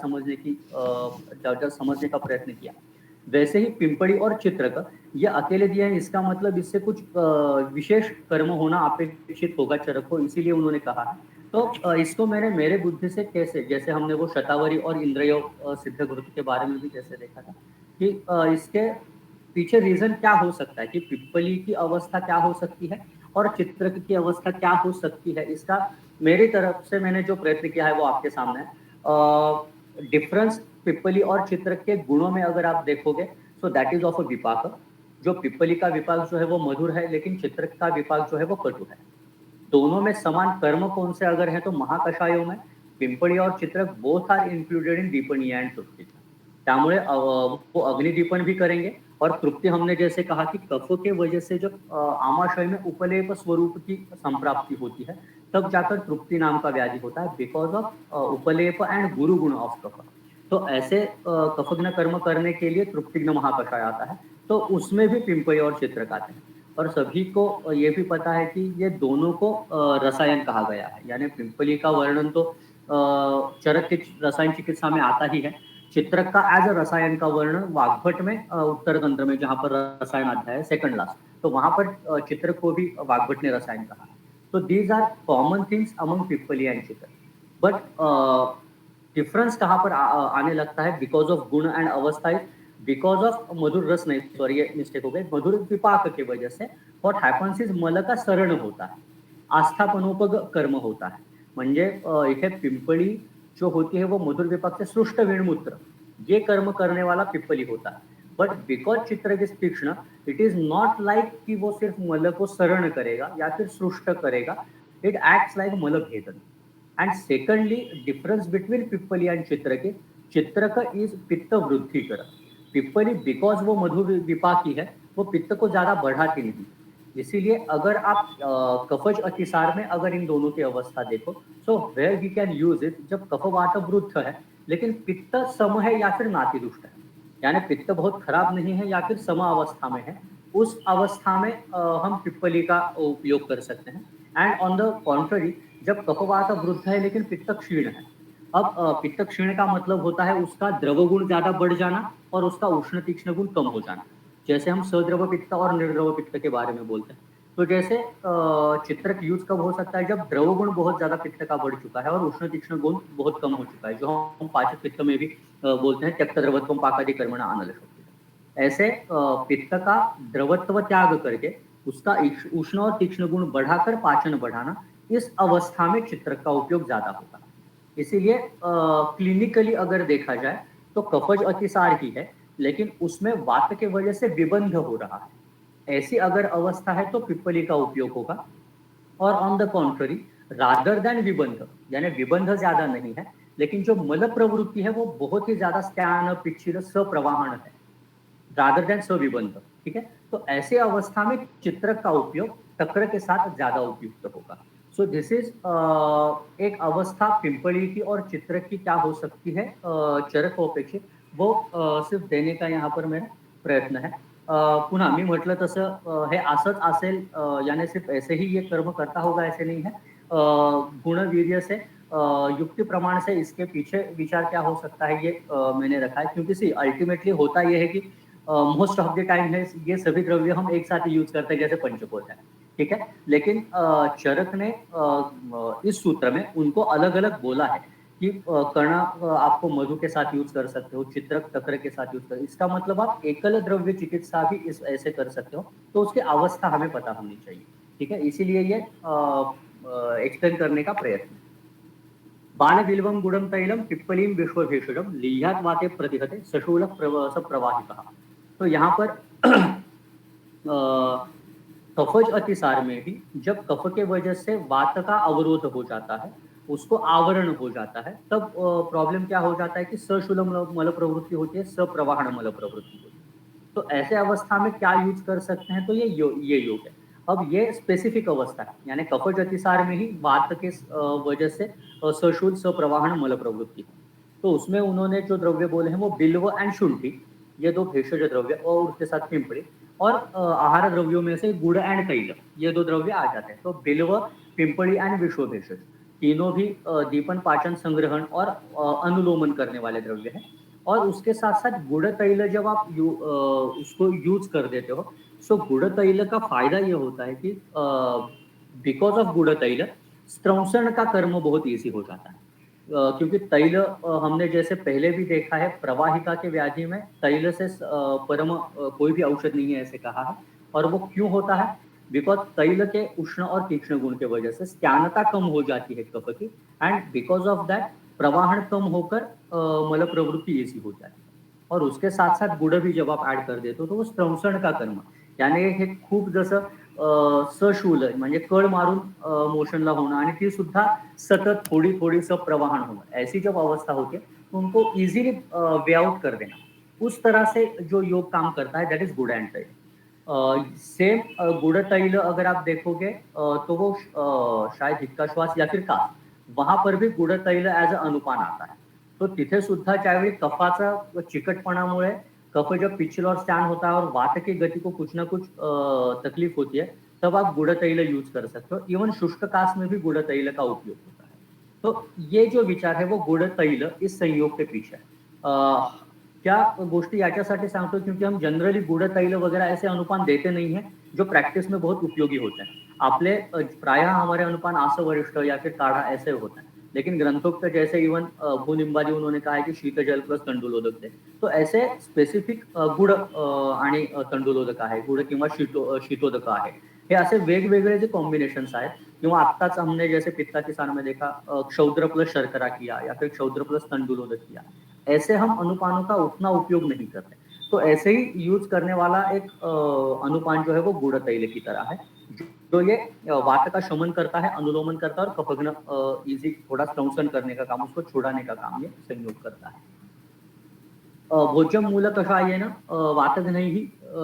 Speaker 2: समझने का प्रयत्न किया, वैसे ही पिंपड़ी और चित्रक ये अकेले दिए हैं. इसका मतलब इससे कुछ विशेष कर्म होना अपेक्षित होगा चरक को, इसीलिए उन्होंने कहा है. तो इसको मैंने मेरे बुद्धि से कैसे, जैसे हमने वो शतावरी और इंद्रयोग सिद्ध गुरुत्व के बारे में भी कैसे देखा था कि इसके पीछे रीजन क्या हो सकता है, कि पिप्पली की अवस्था क्या हो सकती है और चित्रक की अवस्था क्या हो सकती है. इसका मेरी तरफ से मैंने जो प्रयत्न किया है वो आपके सामने है. डिफरेंस पिप्पली और चित्रक के गुणों में अगर आप देखोगे so that is of a विपाक. जो पिप्पली का विपाक जो है वो मधुर है, लेकिन चित्रक का विपाक जो है वो कटु है. दोनों में समान कर्म कौन से अगर है तो महाकषायों में पिंपड़ी और चित्रक बोथ आर इंक्लूडेड इन दीपनी एंड तृप्ति. त्यामुळे वो अग्निदीपन भी करेंगे. और तृप्ति हमने जैसे कहा कि कफ के वजह से जब आमाशय में उपलेप स्वरूप की संप्राप्ति होती है तब जाकर तृप्ति नाम का व्याधि होता है, बिकॉज ऑफ उपलेप एंड गुरु गुण ऑफ कफ. तो ऐसे कफघ्न कर्म करने के लिए तृप्तिघ्न महाकषाय आता है. तो उसमें भी पिंपड़ी और चित्रक आते हैं. और सभी को ये भी पता है कि ये दोनों को रसायन कहा गया है. यानी पिंपली का वर्णन तो चरक की रसायन चिकित्सा में आता ही है. चित्रक का एज अ रसायन का वर्णन वाग्भट में उत्तर तंत्र में, जहाँ पर रसायन अध्याय है सेकंड लास्ट, तो वहां पर चित्रक को भी वाग्भट ने रसायन कहा है. तो these are common things among पिप्पली एंड चित्रक. बट डिफरेंस कहाँ पर आने लगता है बिकॉज ऑफ गुण एंड अवस्था, बिकॉज ऑफ मधुर रस नहीं, सॉरी ये मिस्टेक हो गई, मधुर विपाक की वजह से व्हाट हैपन्स इज मल का सरण होता है, आस्थापनोपग कर्म होता है. म्हणजे इथे पिंपळी जो होती है वो मधुर विपाक से सृष्ट विणमूत्र ये कर्म करने वाला पिप्पली होता है. बट बिकॉज चित्रक इज तीक्ष्ण, इट इज नॉट लाइक कि वो सिर्फ मल को सरण करेगा या फिर सृष्ट करेगा. इट एक्ट्स लाइक मल भेदन. एंड सेकंडली डिफरेंस बिटवीन पिप्पली एंड चित्रक, चित्रक इज पित्त वृद्धिकर. पिप्पली बिकॉज वो मधु विपाकी है वो पित्त को ज्यादा बढ़ाती नहीं। इसीलिए अगर आप कफज अतिसार में अगर इन दोनों की अवस्था देखो, so where we can use it, जब कफ वात वृद्ध है लेकिन पित्त सम है या फिर नातिदुष्ट है, यानी पित्त बहुत खराब नहीं है या फिर सम अवस्था में है, उस अवस्था में हम पिप्पली का उपयोग कर सकते हैं। एंड ऑन द कॉन्ट्ररी, जब कफवात वृद्ध है लेकिन पित्त क्षीण है, अब पित्त क्षीण का मतलब होता है उसका द्रव गुण ज्यादा बढ़ जाना और उसका उष्ण तीक्ष्ण गुण कम हो जाना। जैसे हम सद्रव पित्त और निर्द्रव पित्त के बारे में बोलते हैं, तो जैसे चित्रक यूज कब हो सकता है, जब द्रव गुण बहुत ज्यादा पित्त का बढ़ चुका है और उष्ण तीक्ष्ण गुण बहुत कम हो चुका है, जो हम पाचक पित्त में भी बोलते हैं त्यक्त द्रवत्वम पाकादि कर्मणा अनलशक्ति। ऐसे पित्त का द्रवत्व त्याग करके उसका उष्ण और तीक्ष्ण गुण बढ़ाकर पाचन बढ़ाना, इस अवस्था में चित्रक का उपयोग ज्यादा होता है। इसीलिए क्लिनिकली अगर देखा जाए तो कफज अतिसार ही है लेकिन उसमें वात के वजह से विबंध हो रहा है, ऐसी अगर अवस्था है तो पिप्पली का उपयोग होगा। और on the contrary, rather than विबंध, यानी विबंध ज्यादा नहीं है लेकिन जो मल प्रवृत्ति है वो बहुत ही ज्यादा स्त्यान पिच्छिद सप्रवाहन है, रादर देन सविबंध, ठीक है। तो ऐसे अवस्था में चित्रक का उपयोग तक्र के साथ ज्यादा उपयुक्त होगा। सो दिस इज एक अवस्था पिंपली की और चित्रक की क्या हो सकती है चरक अपेक्षित, वो सिर्फ देने का यहाँ पर मेरा प्रयत्न है। पुन्हा मी म्हटलं तसं हे असंच असेल, यानी सिर्फ ऐसे ही ये कर्म करता होगा ऐसे नहीं है। गुण वीर्य से युक्ति प्रमाण से इसके पीछे विचार क्या हो सकता है ये मैंने रखा है, क्योंकि सी अल्टीमेटली होता ये है कि मोस्ट ऑफ द टाइम है ये सभी द्रव्य हम एक साथ यूज करते हैं जैसे पंचकोश है, ठीक है। लेकिन चरक ने इस सूत्र में उनको अलग अलग बोला है कि कर्ण आपको मधु के साथ यूज कर सकते हो, चित्रक तक्र के साथ यूज कर, इसका मतलब आप एकल द्रव्य चिकित्सा भी इस ऐसे कर सकते हो, तो उसकी अवस्था हमें पता होनी चाहिए, ठीक है। इसीलिए ये एक्सप्लेन करने का प्रयत्न। बाण बिल्वम गुड़म तैलम पिप्पलीम विश्व भेषजम लीहात वाते प्रतिहते सशूल प्रवाहिता। तो यहाँ पर कफज अतिसार में भी जब कफ के वजह से वात का अवरोध हो जाता है, उसको आवरण हो जाता है, तब प्रॉब्लम क्या हो जाता है कि सशूल मल प्रवृत्ति होती है, सप्रवाहण मल प्रवृत्ति होती है। तो ऐसे अवस्था में क्या यूज कर सकते हैं, तो ये योग है। अब ये स्पेसिफिक अवस्था है, यानी कफज अतिसार में ही वात के वजह से सशूल सप्रवाहण मल प्रवृत्ति है। तो उसमें उन्होंने जो द्रव्य बोले हैं वो बिल्व एंड शुंठी, ये दो भेषज द्रव्य, और उसके साथ पिंपली, और आहार द्रव्यों में से गुड़ एंड तैल, ये दो द्रव्य आ जाते हैं। तो बिल्व, पिंपली एंड विश्व भेषज तीनों भी दीपन पाचन संग्रहण और अनुलोमन करने वाले द्रव्य हैं। और उसके साथ साथ गुड़ तैल जब आप उसको यूज कर देते हो, सो गुड़ तैल का फायदा ये होता है कि बिकॉज ऑफ गुड़ तैल स्त्रंसन का कर्म बहुत ईजी हो जाता है। क्योंकि तैल हमने जैसे पहले भी देखा है, प्रवाहिका के व्याधि में तैल से परम कोई भी औषध नहीं है ऐसे कहा है। और वो क्यों होता है, बिकॉज तैल के उष्ण और तीक्ष्ण गुण के वजह से स्त्यानता कम हो जाती है कफ की, एंड बिकॉज ऑफ दैट प्रवाहन कम होकर मल प्रवृत्ति ऐसी हो जाती है। और उसके साथ साथ गुड़ भी जब आप ऍड कर देते हो तो वो स्त्रंसन का कर्म, यानी हे खूप जसं सशूल म्हणजे कळ मारून मोशनला होणं आणि ती सुद्धा सतत थोड़ी थोड़ी सब प्रवाहन होना, ऐसी जब अवस्था होती है तो उनको इजीली वे आउट कर देना, उस तरह से जो योग काम करता है दैट इज गुड़ एंड तैल। सेम गुड़ तैल अगर आप देखोगे तो वो शायद हिक्का श्वास या फिर कास, वहां पर भी गुड़ तैल एज अ अनुपान आता है। तो तिथे सुद्धा ज्यावेळी कफाचा चिकटपणामुळे कफ जब पिछल और स्टैंड होता है और वात की गति को कुछ ना कुछ तकलीफ होती है, तब आप गुड़ तैल यूज कर सकते हो। इवन शुष्क कास में भी गुड़ तैल का उपयोग होता है। तो ये जो विचार है वो गुड़ तैल इस संयोग के पीछे है। क्या गोष्टी याच्यासाठी सांगतो क्योंकि हम जनरली गुड़ तैल वगैरह ऐसे अनुपान देते नहीं है जो प्रैक्टिस में बहुत उपयोगी होते हैं। आपले प्रायः हमारे अनुपान आस वरिष्ठ या फिर काढ़ा ऐसे होते हैं, लेकिन ग्रंथोक्त जैसे इवन भूनिंबादी उन्होंने कहा है कि शीत जल प्लस तंडुलोदक थे, तो ऐसे स्पेसिफिक गुड़ आणि तंडुलोदक आहे, गुड़ किंवा शीतोदक आहे, हे असे वेगवेगळे जे कॉम्बिनेशन्स आहेत, किंवा आत्ताच हमने जैसे पित्तातिसार में देखा क्षौद्र प्लस शर्करा किया या फिर क्षौद्र प्लस तंडुलोदक किया, ऐसे हम अनुपानों का उतना उपयोग नहीं करते। तो ऐसे ही यूज करने वाला एक अनुपान जो है वो गुड़ तैल की तरह है, जो ये वात का शमन करता है, अनुलोमन करता है, और कफघ्न इजी थोड़ा स्त्रंसन करने का काम, उसको छुड़ाने का काम ये संयोग करता है। भोज्यं मूलकषायेन वातघ्नैः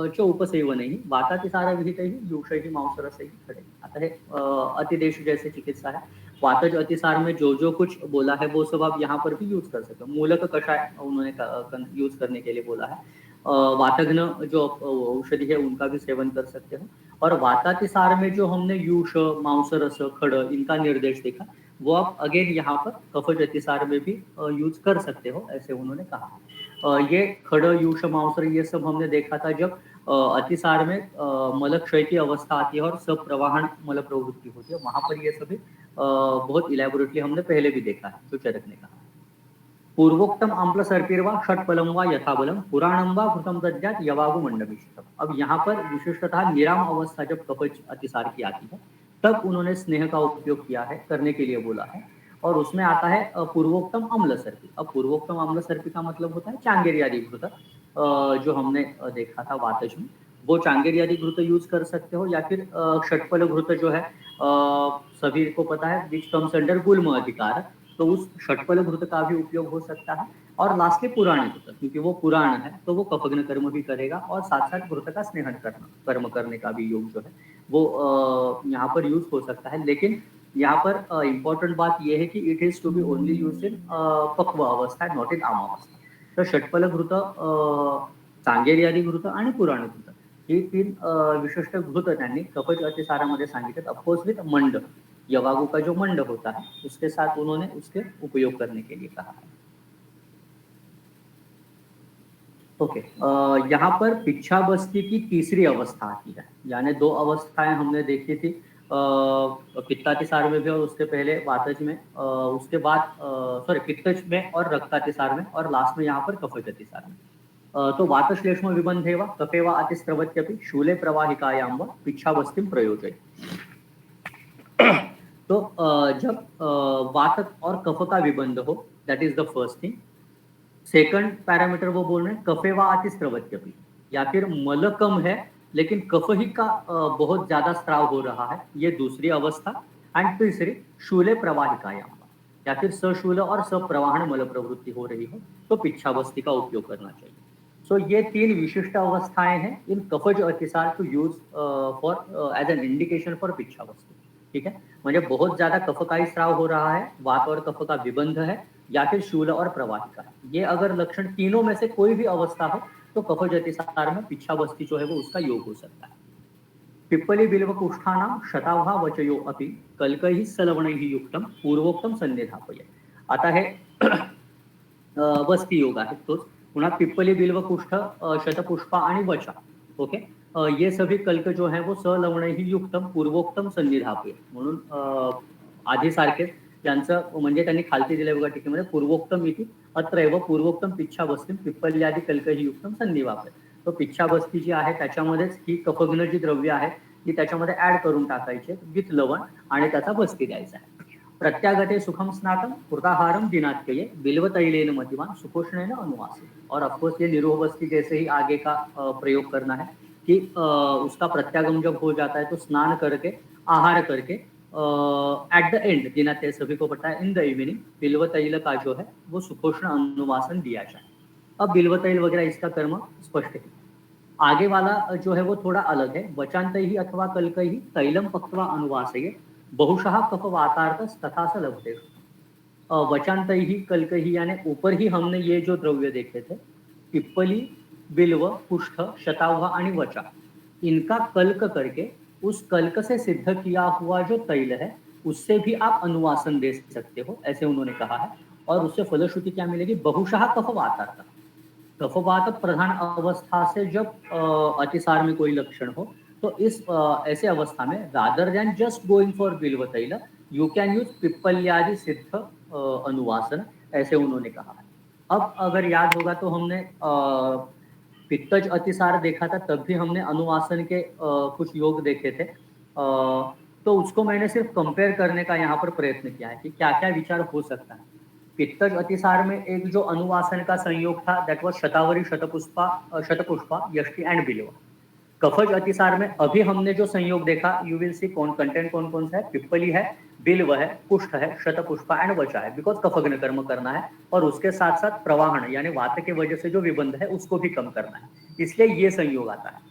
Speaker 2: च उपसेवनैः वातातिसारविहितैः यूषैः मांसरसैः खड़े। अतः अतिदेश जैसे चिकित्सा है। वातज अतिसार में जो कुछ बोला है वो सब आप यहाँ पर भी यूज कर सकते हो। मूलक कषाय उन्होंने यूज करने के लिए बोला है। वातघ्न जो औषधि है उनका भी सेवन कर सकते हो। और वातातिसार में जो हमने यूष, मांसरस, खड़ इनका निर्देश देखा, वो आप अगेन यहाँ पर कफज अतिसार में भी यूज कर सकते हो, ऐसे उन्होंने कहा। ये खड़, यूष, मांसर ये सब हमने देखा था जब अतिसार में मलक्षय की अवस्था आती है और सप्रवाहन मल प्रवृत्ति होती है, वहां पर ये सभी बहुत इलेबोरेटली हमने पहले भी देखा है, जो चरक ने कहा। पूर्वोक्तम आम्ल सर्पिर्वा षटफलम वा यथाबलम पुराणम वा भृतम दद्यात यवागु मंडमिष्टम। अब यहाँ पर विशिष्टतः निराम अवस्था जब कफज अतिसार की आती है, तब उन्होंने स्नेह का उपयोग किया है, करने के लिए बोला है। और उसमें आता है पूर्वोक्तम अम्ल सर्पी। अब पूर्वोक्तम अम्ल सर्पी का मतलब होता है चांगेरियादि घृत, जो हमने देखा था वातज में, वो चांगेरियादि घृत यूज कर सकते हो, या फिर षटफल घृत जो है सभी को पता है विच कम्स अंडर गुल्म अधिकार, तो उस षटफल घृत का भी उपयोग हो सकता है। और लास्टली पुराण घृत, क्योंकि वो पुराण है तो वो कफग्न कर्म भी करेगा और साथ साथ घृत का स्नेहन करना, कर्म करने का भी योग जो है वो यहाँ पर यूज हो सकता है। लेकिन यहाँ पर इंपॉर्टेंट बात यह है कि it is to be only use in पक्व अवस्था, नॉट इन आम अवस्था। तर षटफल घृत, चांगेरियादी घृत आणि पुराण घृत ही तीन विशिष्ट घृत त्यांनी कफज अतिसारामध्ये सांगितले। अफकोर्स विथ मंड, यवागु का जो मंड होता है उसके साथ उन्होंने उसके उपयोग करने के लिए कहा है। ओके, यहाँ पर पिच्छाबस्ती की तीसरी अवस्था आती है, यानी दो अवस्थाएं हमने देखी थी पित्तातिसार में भी और उसके पहले वातज में, उसके बाद सॉरी पित्तज में और रक्तातिसार में, और लास्ट में यहाँ पर कफज अतिसार में। तो वातश्लेष्म विबंधे वा कफे वा अतिस्रवत्यपि शूले प्रवाहिकायां वा पिच्छाबस्तिं प्रयोजयति। तो जब वात और कफ का विबंध हो, that is the first thing. Second parameter वो बोल रहे हैं कफे व अतिस्रवत्यपि, या फिर मल कम है लेकिन कफ ही का बहुत ज्यादा स्त्राव हो रहा है, ये दूसरी अवस्था। एंड तीसरी शूले प्रवाहिकायाम, या फिर सशूल और सप्रवाहन मल प्रवृत्ति हो रही हो, तो पिच्छावस्थी का उपयोग करना चाहिए। सो ये तीन विशिष्ट अवस्थाएं हैं इन कफज अतिसार to use for as an indication for पिच्छावस्थी। ठीक है, म्हणजे बहुत ज्यादा कफ का ही स्राव हो रहा है, वात और कफ का विबंध है, या फिर शूल और प्रवाहिका है। ये अगर लक्षण तीनों में से कोई भी अवस्था हो तो कफज अतिसार में पिच्छावस्थी जो है वो उसका योग हो सकता है। पिप्पली बिल्व कुष्ठानां शतावहा वचयो अपि कल्कैः सलवणैः युक्तम पूर्वोक्तम सन्निधापय। आता है वस्ती योग आहे तोच। पुन्हा पिप्पली बिल्व कुष्ठ, शतपुष्पा आणि वचा। ओके, ये सभी कल्क जो है वो सलवणैः युक्तम पूर्वोक्तम सन्निधापय म्हणून आधी सारखे त्यांचं म्हणजे त्यांनी खालती दिले बघा टीकेमध्ये पूर्वोक्तम इति अत्रैव पूर्वोक्तम पिच्छावस्थिम पिप्पल्यादी कल्कैः युक्तम सन्निवापय। तो पिच्छावस्थी जी आहे त्याच्यामध्येच ही कफग्न जी द्रव्य आहे ती त्याच्यामध्ये ऍड करून टाकायचे विथ लवण आणि त्याचा बस्ती द्यायचा आहे। प्रत्यागते सुखम स्नातम कृताहारम दिनात्यये बिल्वतैलेन मतिवान सुपोषणेन अनुवासे। और ऑफकोर्स ये निरोहबस्ती जैसे ही आगे का प्रयोग करना है कि उसका प्रत्यागम जब हो जाता है तो स्नान करके, आहार करके, एट द एंड दिनात्यय सभी को पता है इन द इवनिंग बिल्व तैल का जो है वो सुपोषण अनुवासन दिया जाए। अब बिल्व तैल वगैरह इसका कर्म स्पष्ट है। आगे वाला जो है वो थोड़ा अलग है। वचांत ही अथवा कल्क ही तैलम पक्वा अनुवासये बहुशः कफ वातार्थ तथा स लभते। वचांत ही कल्क ही यानी ऊपर ही हमने ये जो द्रव्य देखे थे पिप्पली, बिल्व, कुष्ठ, शतावह आणि वचा, इनका कल्क करके उस कल्क से सिद्ध किया हुआ जो तैल है उससे भी आप अनुवासन दे सकते हो, ऐसे उन्होंने कहा है। और उससे फलश्रुति क्या मिलेगी? बहुशः कफ वातार्थ। कफवात प्रधान अवस्था से जब अतिसार में कोई लक्षण हो तो इस ऐसे अवस्था में rather than just going for बिल्व तैल यू कैन यूज पिप्पल्यादि सिद्ध अनुवासन, ऐसे उन्होंने कहा है। अब अगर याद होगा तो हमने पित्तज अतिसार देखा था, तब भी हमने अनुवासन के कुछ योग देखे थे। तो उसको मैंने सिर्फ कंपेयर करने का यहाँ पर प्रयत्न किया है कि क्या क्या विचार हो सकता है। पित्तज अतिसार में एक जो अनुवासन का संयोग था दैट वाज शतावरी, शतपुष्पा, यष्टि एंड बिल्व। कफज अतिसार में अभी हमने जो संयोग देखा, यू विल सी कंटेंट कौन कौन सा है, पिप्पली है, बिल्व है, कुष्ठ है, शतपुष्पा एंड वचा है, बिकॉज कफग्न कर्म करना है और उसके साथ साथ प्रवाहन यानी वात के वजह से जो विबंध है उसको भी कम करना है, इसलिए ये संयोग आता है।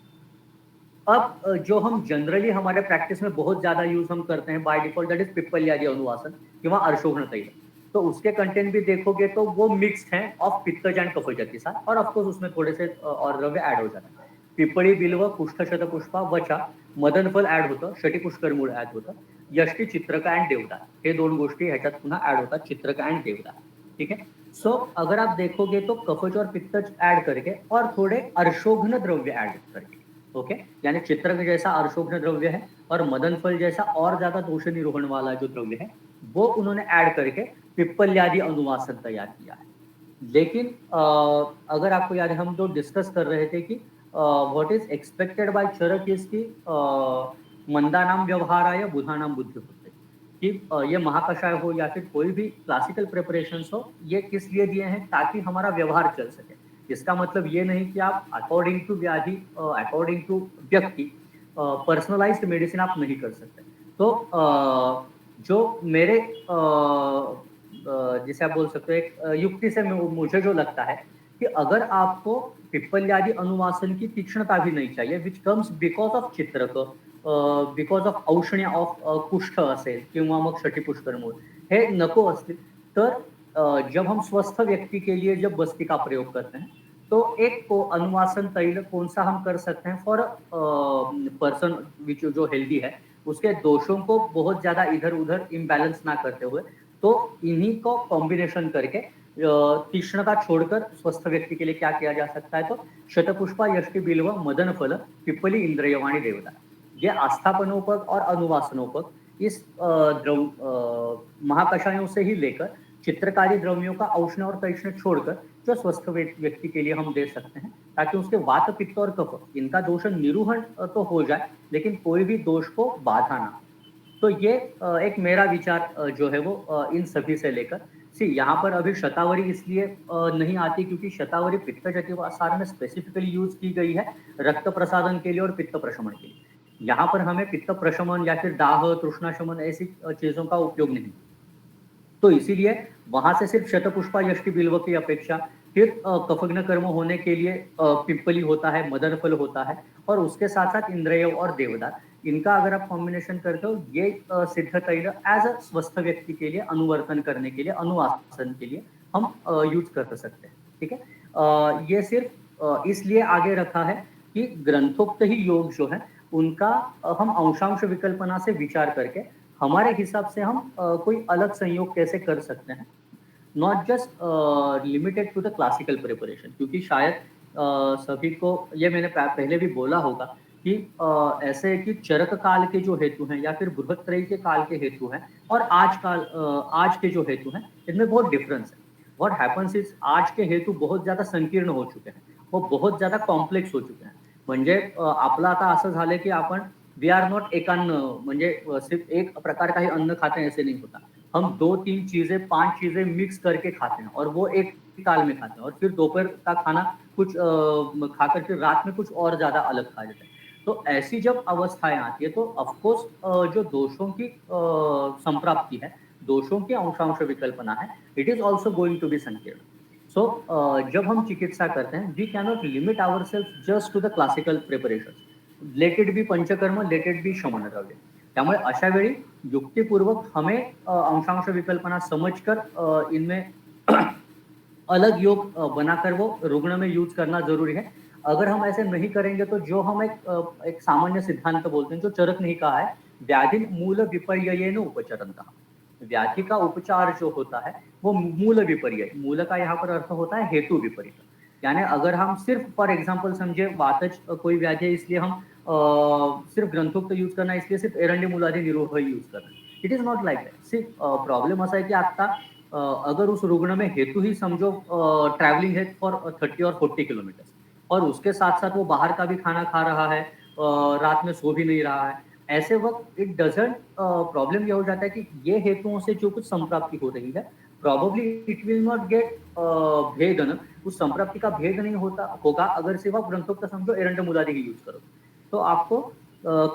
Speaker 2: अब जो हम जनरली हमारे प्रैक्टिस में बहुत ज्यादा यूज हम करते हैं बाय डिफॉल्ट, दैट इज पिप्पल्यादि अनुवासन किंवा अर्शोघ्न तैल, तो उसके कंटेंट भी देखोगे तो वो मिक्स्ड है ऑफ पित्तज एंड कफज अतिसार, और ऑफकोर्स उसमें थोड़े से और द्रव्य ऐड हो जाते हैं। पिप्पळी, बिल्व, कुष्ठ, शतपुष्पा, वचा, मदनफल ऍड होतं, षटिपुष्करमूळ ऍड होतं, यष्टी, चित्रका एंड देवदार, हे दोन गोष्टी ह्याच्यात पुन्हा ऍड होतात, चित्रका एंड देवदार। ठीक है, सो अगर आप देखोगे तो कफज और पित्तज ऐड करके और थोड़े अर्शोघ्न द्रव्य ऐड करके, ओके, यानी चित्रक जैसा अर्शोघ्न द्रव्य है और मदन फल जैसा और ज्यादा दोष निरोहण वाला जो द्रव्य है वो उन्होंने ऐड करके पिप्पल्यादि अनुवासन तैयार किया है। लेकिन अगर आपको याद है हम जो डिस्कस कर रहे थे कि what is expected by Charak is की मंदानाम व्यवहाराय बुधानाम बुद्धि होते, कि ये महाकषाय हो या फिर कोई भी क्लासिकल प्रिपरेशन हो, ये किस लिए दिए हैं, ताकि हमारा व्यवहार चल सके। इसका मतलब ये नहीं कि आप अकॉर्डिंग टू व्याधि, अकॉर्डिंग टू व्यक्ति पर्सनलाइज्ड मेडिसिन आप नहीं कर सकते। तो जो मेरे जिसे आप बोल सकते हो एक युक्ति से मुझे जो लगता है कि अगर आपको पिप्पल्यादि अनुवासन की तीक्ष्णता भी नहीं चाहिए, विच कम्स बिकॉज ऑफ चित्रक, बिकॉज ऑफ औष्ण्य ऑफ कुष्ठ असेल किंवा मग षटिपुष्करमूळ हे नको असतील, तर जब हम स्वस्थ व्यक्ति के लिए जब बस्ती का प्रयोग करते हैं तो एक को अनुवासन तैल कौन सा हम कर सकते हैं फॉर पर्सन विच जो हेल्दी है, उसके दोषों को बहुत ज्यादा इधर उधर इम्बैलेंस ना करते हुए, तो इन्हीं को कॉम्बिनेशन करके तीक्ष्णता छोड़कर स्वस्थ व्यक्ति के लिए क्या किया जा सकता है, तो शतपुष्पा, यष्टि, बिल्व, मदन फल, पिप्पली, इंद्रियवाणी, देवदार, ये आस्थापनोपक और अनुवासनोपक इस महाकषायों से ही लेकर चित्रकारी द्रव्यों का औष्ण्य और तैष्ण्य छोड़कर जो स्वस्थ व्यक्ति के लिए हम दे सकते हैं, ताकि उसके वात, पित्त और कफ इनका दोष निरूहण तो हो जाए लेकिन कोई भी दोष को बाधा ना। तो ये एक मेरा विचार जो है वो इन सभी से लेकर यहाँ पर अभी शतावरी इसलिए नहीं आती क्योंकि शतावरी पित्त अतिसार में स्पेसिफिकली यूज की गई है रक्त प्रसादन के लिए और पित्त प्रशमन के लिए। यहाँ पर हमें पित्त प्रशमन या फिर दाह, तृष्णा शमन ऐसी चीजों का उपयोग नहीं, तो इसीलिए वहां से सिर्फ शतपुष्पा, यष्टि, बिल्व की अपेक्षा फिर कफग्न कर्म होने के लिए पिप्पली होता है, मदन फल होता है और उसके साथ साथ इंद्रिय और देवदार, इनका अगर आप कॉम्बिनेशन करते हो ये सिद्ध तैल एज अ स्वस्थ व्यक्ति के लिए अनुवर्तन करने के लिए, अनुवासन के लिए हम यूज कर सकते हैं। ठीक है, ये सिर्फ इसलिए आगे रखा है कि ग्रंथोक्त ही योग जो है उनका हम अंशांश विकल्पना से विचार करके हमारे हिसाब से हम कोई अलग संयोग कैसे कर सकते हैं, not just limited to the classical preparation, क्योंकि शायद सभी को ये मैंने पहले भी बोला होगा कि ऐसे कि चरक काल के जो हेतु हैं या फिर बृहत्त्रयी के काल के हेतु हैं और आज के जो हेतु हैं इनमें बहुत डिफरेंस है। व्हाट हैपन्स इज आज के हेतु बहुत ज्यादा संकीर्ण हो चुके हैं, वो बहुत ज्यादा कॉम्प्लेक्स हो चुके हैं। म्हणजे आपलं आता असं झालंय की आपण वी आर नॉट एकान्न, म्हणजे सिर्फ एक प्रकार का ही अन्न खाते हैं ऐसे नहीं होता, हम 2-3 चीजें 5 चीजें मिक्स करके खाते हैं और वो एक काल में खाते हैं और फिर दोपहर का खाना कुछ खाकर फिर रात में कुछ और ज्यादा अलग खा लेते हैं। तो ऐसी जब अवस्थाएं आती है तो ऑफकोर्स जो दोषों की संप्राप्ति है, दोषों की अंशांश विकल्पना है, it is also going to be संकीर्ण। सो जब हम चिकित्सा करते हैं we cannot limit our self just to the classical preparation, let it be panchakarma, let it be शमन द्रव्य। त्यामुळे अशा वेळी युक्तिपूर्वक हमें अंशांश विकल्पना समझकर इनमें अलग योग बनाकर वो रुग्ण में यूज करना जरूरी है। अगर हम ऐसे नहीं करेंगे तो जो हम एक सामान्य सिद्धांत बोलते हैं जो चरक ने कहा है, व्याधि मूल विपर्ययेन उपचरन्तः, व्याधि का उपचार जो होता है वो मूल विपर्य, मूल का यहाँ पर अर्थ होता है हेतु विपरीत, यानी अगर हम सिर्फ फॉर एग्जाम्पल समझे वातज कोई व्याधि है इसलिए हम सिर्फ ग्रंथोक्त यूज करना है, इसलिए सिर्फ एरंडी मूलादि निरोह यूज करना, it is not like that. सिर्फ प्रॉब्लम असा है कि आता अगर उस रुग्ण में हेतु ही समझो ट्रैवलिंग है फॉर 30 और 40 किलोमीटर और उसके साथ साथ वो बाहर का भी खाना खा रहा है, रात में सो भी नहीं रहा है, ऐसे वक्त इट डजंट, प्रॉब्लम ये हो जाता है कि ये हेतुओं से जो कुछ संप्राप्ति हो रही है probably it will not get भेदन, उस संप्राप्ति का भेद नहीं होता होगा अगर सिर्फ आप ग्रंथोक्त समझो एरंड मूलादि ही यूज करो। तो आपको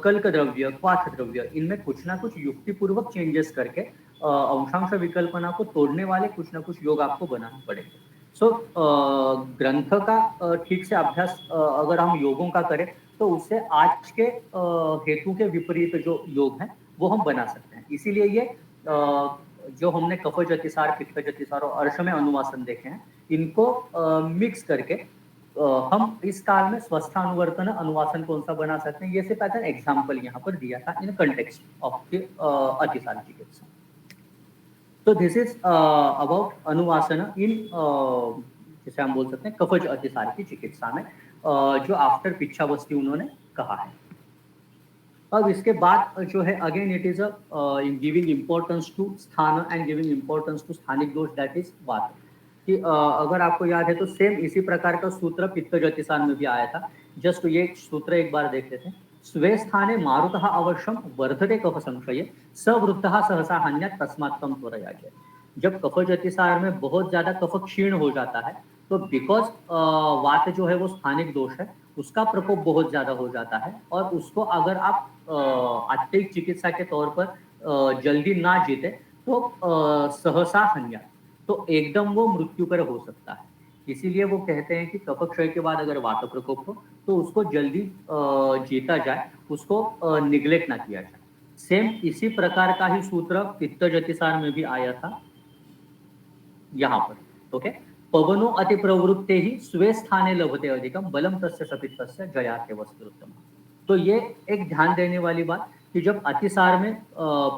Speaker 2: कल्क द्रव्य, क्वाथ द्रव्य, इनमें कुछ ना कुछ युक्तिपूर्वक चेंजेस करके अंशांश विकल्पना को तोड़ने वाले कुछ ना कुछ योग आपको बनाने पड़ेंगे। सो ग्रंथ का ठीक से अभ्यास अगर हम योगों का करें तो उससे आज के हेतु के विपरीत जो योग हैं वो हम बना सकते हैं। इसीलिए ये जो हमने कफ ज्योतिषार, पित्त ज्योतिषार और अर्श में अनुवासन देखे हैं, इनको मिक्स करके हम इस काल में स्वस्थानुवर्तन अनुवासन कौन सा बना सकते हैं, ये सिर्फ एज एन एग्जाम्पल यहाँ पर दिया था इन कंटेक्स्ट ऑफ द अतिसार चिकित्सा। तो दिस इज अबाउट अनुवासन इन जिसे हम बोल सकते हैं कफज अतिसार की चिकित्सा में, जो आफ्टर पिच्छावस्थी उन्होंने कहा है। अब इसके बाद जो है again it is giving importance to स्थान एंड गिविंग इम्पोर्टेंस टू स्थानिक दोष, दैट इज वात। कि अगर आपको याद है तो सेम इसी प्रकार का सूत्र पित्त ज्योतिषार में भी आया था। जस्ट ये सूत्र एक बार देख लेते हैं। स्वे स्थाने मारुतः अवश्यम वर्धते कफ संशय सवृद्धः सहसा हन्यत् तस्मात् तम त्वरया जय। जब कफ ज्योतिषार में बहुत ज्यादा कफ क्षीण हो जाता है तो बिकॉज वात जो है वो स्थानिक दोष है, उसका प्रकोप बहुत ज्यादा हो जाता है और उसको अगर आप आत्तिक चिकित्सा के तौर पर जल्दी ना जीते तो सहसा हन्यत्, तो एकदम वो मृत्युकर हो सकता है। इसीलिए वो कहते हैं कि कफ क्षय के बाद अगर वात प्रकोप हो तो उसको जल्दी जीता जाए, उसको निग्लेक्ट ना किया जाए। सेम इसी प्रकार का ही सूत्र पित्त ज्योतिषार में भी आया था यहाँ पर। ओके, पवनो अति प्रवृत्ते ही स्वे स्थाने लभते अधिकम बलम तस्य सपित्तस्य जयाते वस्तुतम। तो ये एक ध्यान देने वाली बात कि जब अतिसार में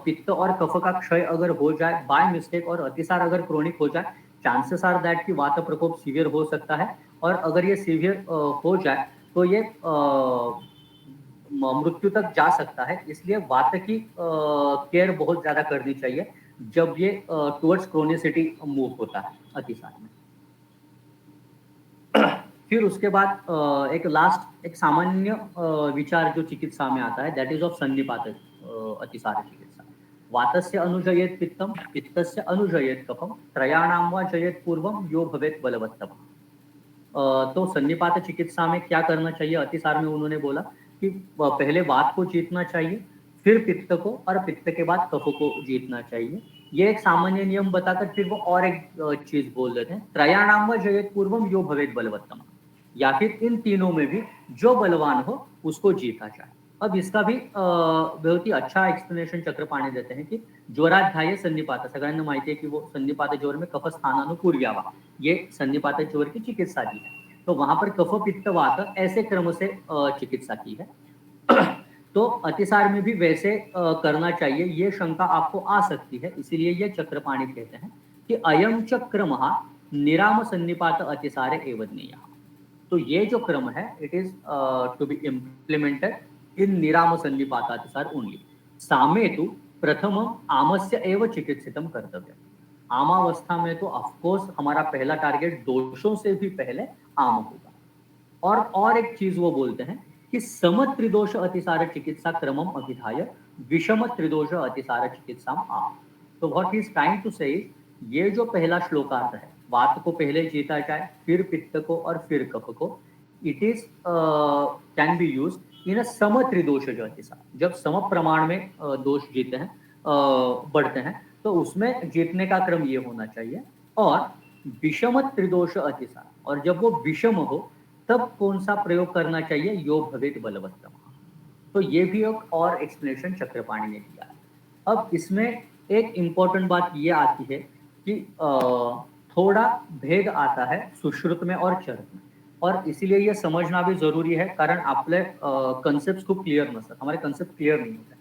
Speaker 2: पित्त और कफ का क्षय अगर हो जाए बाय मिस्टेक और अतिसार अगर क्रोनिक हो जाए, चांसेस आर दैट कि वात प्रकोप सीवियर हो सकता है और अगर ये सीवियर हो जाए तो ये मृत्यु तक जा सकता है। इसलिए वात की केयर बहुत ज्यादा करनी चाहिए जब ये टुवर्ड्स क्रोनिसिटी मूव होता है अतिसार में। फिर उसके बाद एक लास्ट एक सामान्य विचार जो चिकित्सा में आता है, दैट इज ऑफ सन्निपात अतिसार चिकित्सा। वातस्य अनुजयेत पित्तम, पित्तस्य अनुजयेत कफम, त्रयाणाम वा जयेत पूर्वम यो भवेत बलवत्तम। तो सन्निपात चिकित्सा में क्या करना चाहिए, अतिसार में उन्होंने बोला कि पहले वात को जीतना चाहिए, फिर पित्त को, और पित्त के बाद कफ को जीतना चाहिए। ये एक सामान्य नियम बताकर फिर वो और एक चीज बोल देते हैं, त्रयाणाम व जयेत पूर्वम यो भवेत बलवत्तम, या फिर इन तीनों में भी जो बलवान हो उसको जीता जाए। अब इसका भी बहुत ही अच्छा एक्सप्लेनेशन चक्रपाणी देते हैं कि ज्वराध्याय सन्निपात, सगळ्यांना माहिती है कि वो सन्निपात ज्वर में कफ स्थानानुपूर्व्यावा, ये सन्निपात ज्वर की चिकित्सा दी है। तो वहां पर कफ पित्त वात ऐसे क्रम से चिकित्सा की है। तो अतिसार में भी वैसे करना चाहिए, ये शंका आपको आ सकती है। इसीलिए ये चक्रपाणी कहते हैं कि अयम च क्रमः निराम सन्निपात अतिसारे एवज्ञेयः। तो ये जो क्रम है it is to be implemented in निराम सन्निपात अतिसार ओनली। सामे तु प्रथम आमस्य एव चिकित्सितम कर्तव्य। आमावस्था में तो ऑफकोर्स हमारा पहला टारगेट दोषों से भी पहले आम होगा। और एक चीज वो बोलते हैं कि सम त्रिदोष अतिसार चिकित्सा क्रमम अभिधाय विषम त्रिदोष अतिसार चिकित्सा आम। तो what he is trying to say, ये जो पहला श्लोकार्थ है, वात को पहले जीता जाए, फिर पित्त को और फिर कफ को, it is can be use in a सम त्रिदोष जो अतिसार। जब सम प्रमाण में दोष जीते हैं, बढ़ते हैं, तो उसमें जीतने का क्रम ये होना चाहिए। और विषम त्रिदोष अतिसार, और जब वो विषम हो तब कौन सा प्रयोग करना चाहिए, यो भवेत बलवत्तम। तो ये भी एक और एक्सप्लेनेशन चक्रपाणी ने दिया है। अब इसमें एक इंपॉर्टेंट बात ये आती है कि थोड़ा भेद आता है सुश्रुत में और चरक में, और इसीलिए ये समझना भी जरूरी है, कारण आपले कन्सेप्ट खूप क्लियर नसतात, हमारे कन्सेप्ट क्लियर नहीं होते।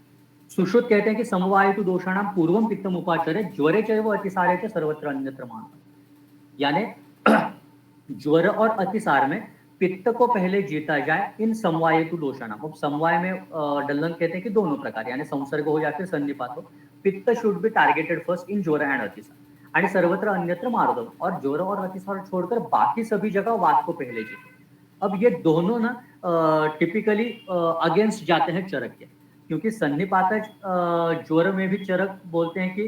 Speaker 2: सुश्रुत कहते हैं कि समवायितु दोषाणाम पूर्वम पित्तम उपाचरे ज्वरे चैव अतिसारे च सर्वत्र अन्यत्र मान। यानी ज्वर और अतिसार में पित्त को पहले जीता जाए इन समवायितु दोषाणाम। अब समवाय में डल्लन कहते हैं कि दोनों प्रकार, यानी संसर्ग हो या फिर सन्निपात हो, पित्त should be targeted first in ज्वर एंड अतिसार, आणि सर्वत्र अन्यत्र मार्दव, और ज्वर और अतिसार छोड़कर बाकी सभी जगह वात को पहले जीते। अब ये दोनों ना टिपिकली अगेंस्ट जाते हैं चरक के, क्योंकि सन्निपात ज्वर में भी चरक बोलते हैं कि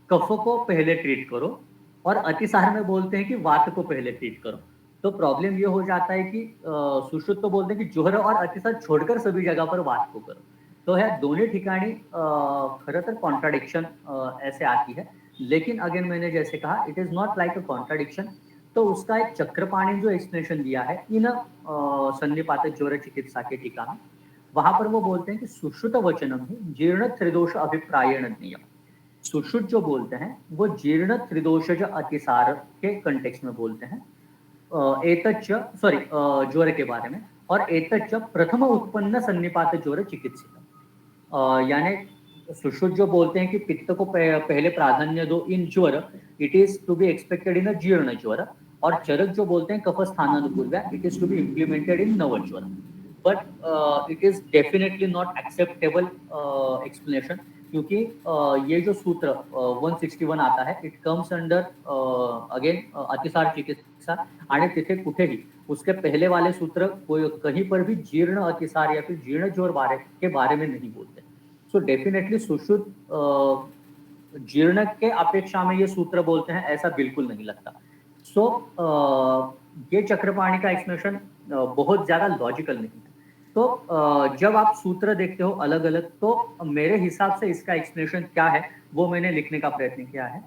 Speaker 2: कफ को पहले ट्रीट करो, और अतिसार में बोलते हैं कि वात को पहले ट्रीट करो। तो प्रॉब्लम ये हो जाता है कि सुश्रुत तो बोलते हैं कि जोहर और अतिसार छोड़कर सभी जगह पर वात को करो. तो ह्या दोन्ही ठिकाणी खरं तर कॉन्ट्राडिक्शन ऐसे आती है. लेकिन अगेन मैंने जैसे कहा it is not like a contradiction. तो उसका एक चक्रपाणी ने जो एक्सप्लेनेशन दिया है इन सन्निपात ज्वर चिकित्सा के टीका में, वहां पर वो बोलते हैं कि सुश्रुत वचनम ही जीर्ण त्रिदोष अभिप्रायण नियम. सुश्रुत जो बोलते हैं वो जीर्ण त्रिदोषज अतिसार के कंटेक्स्ट में बोलते हैं. एतच्च सॉरी ज्वर के बारे में. और एतच्च प्रथम उत्पन्न सन्निपात ज्वर चिकित्सित. यानी सुश्रुत जो बोलते हैं कि पित्त को पहले प्राधान्य दो इन ज्वर, it is to be expected in a जीर्ण ज्वर. और चरक जो बोलते हैं कफ स्थानानुपूर्व्या, it is to be implemented in नव ज्वर. But it is definitely not acceptable explanation. क्योंकि ये जो सूत्र 161 आता है इट कम्स अंडर अगेन अतिसार चिकित्सा. आणि तिथे कुठेही उसके पहले वाले सूत्र कोई कहीं पर भी जीर्ण अतिसार या फिर जीर्ण ज्वर के बारे में नहीं बोलते. सो डेफिनेटली सुश्रुत जीर्ण के अपेक्षा में ये सूत्र बोलते हैं ऐसा बिल्कुल नहीं लगता. सो ये चक्रपाणी का एक्सप्लेनेशन बहुत ज्यादा लॉजिकल नहीं है. तो जब आप सूत्र देखते हो अलग अलग, तो मेरे हिसाब से इसका एक्सप्लेनेशन क्या है वो मैंने लिखने का प्रयत्न किया है.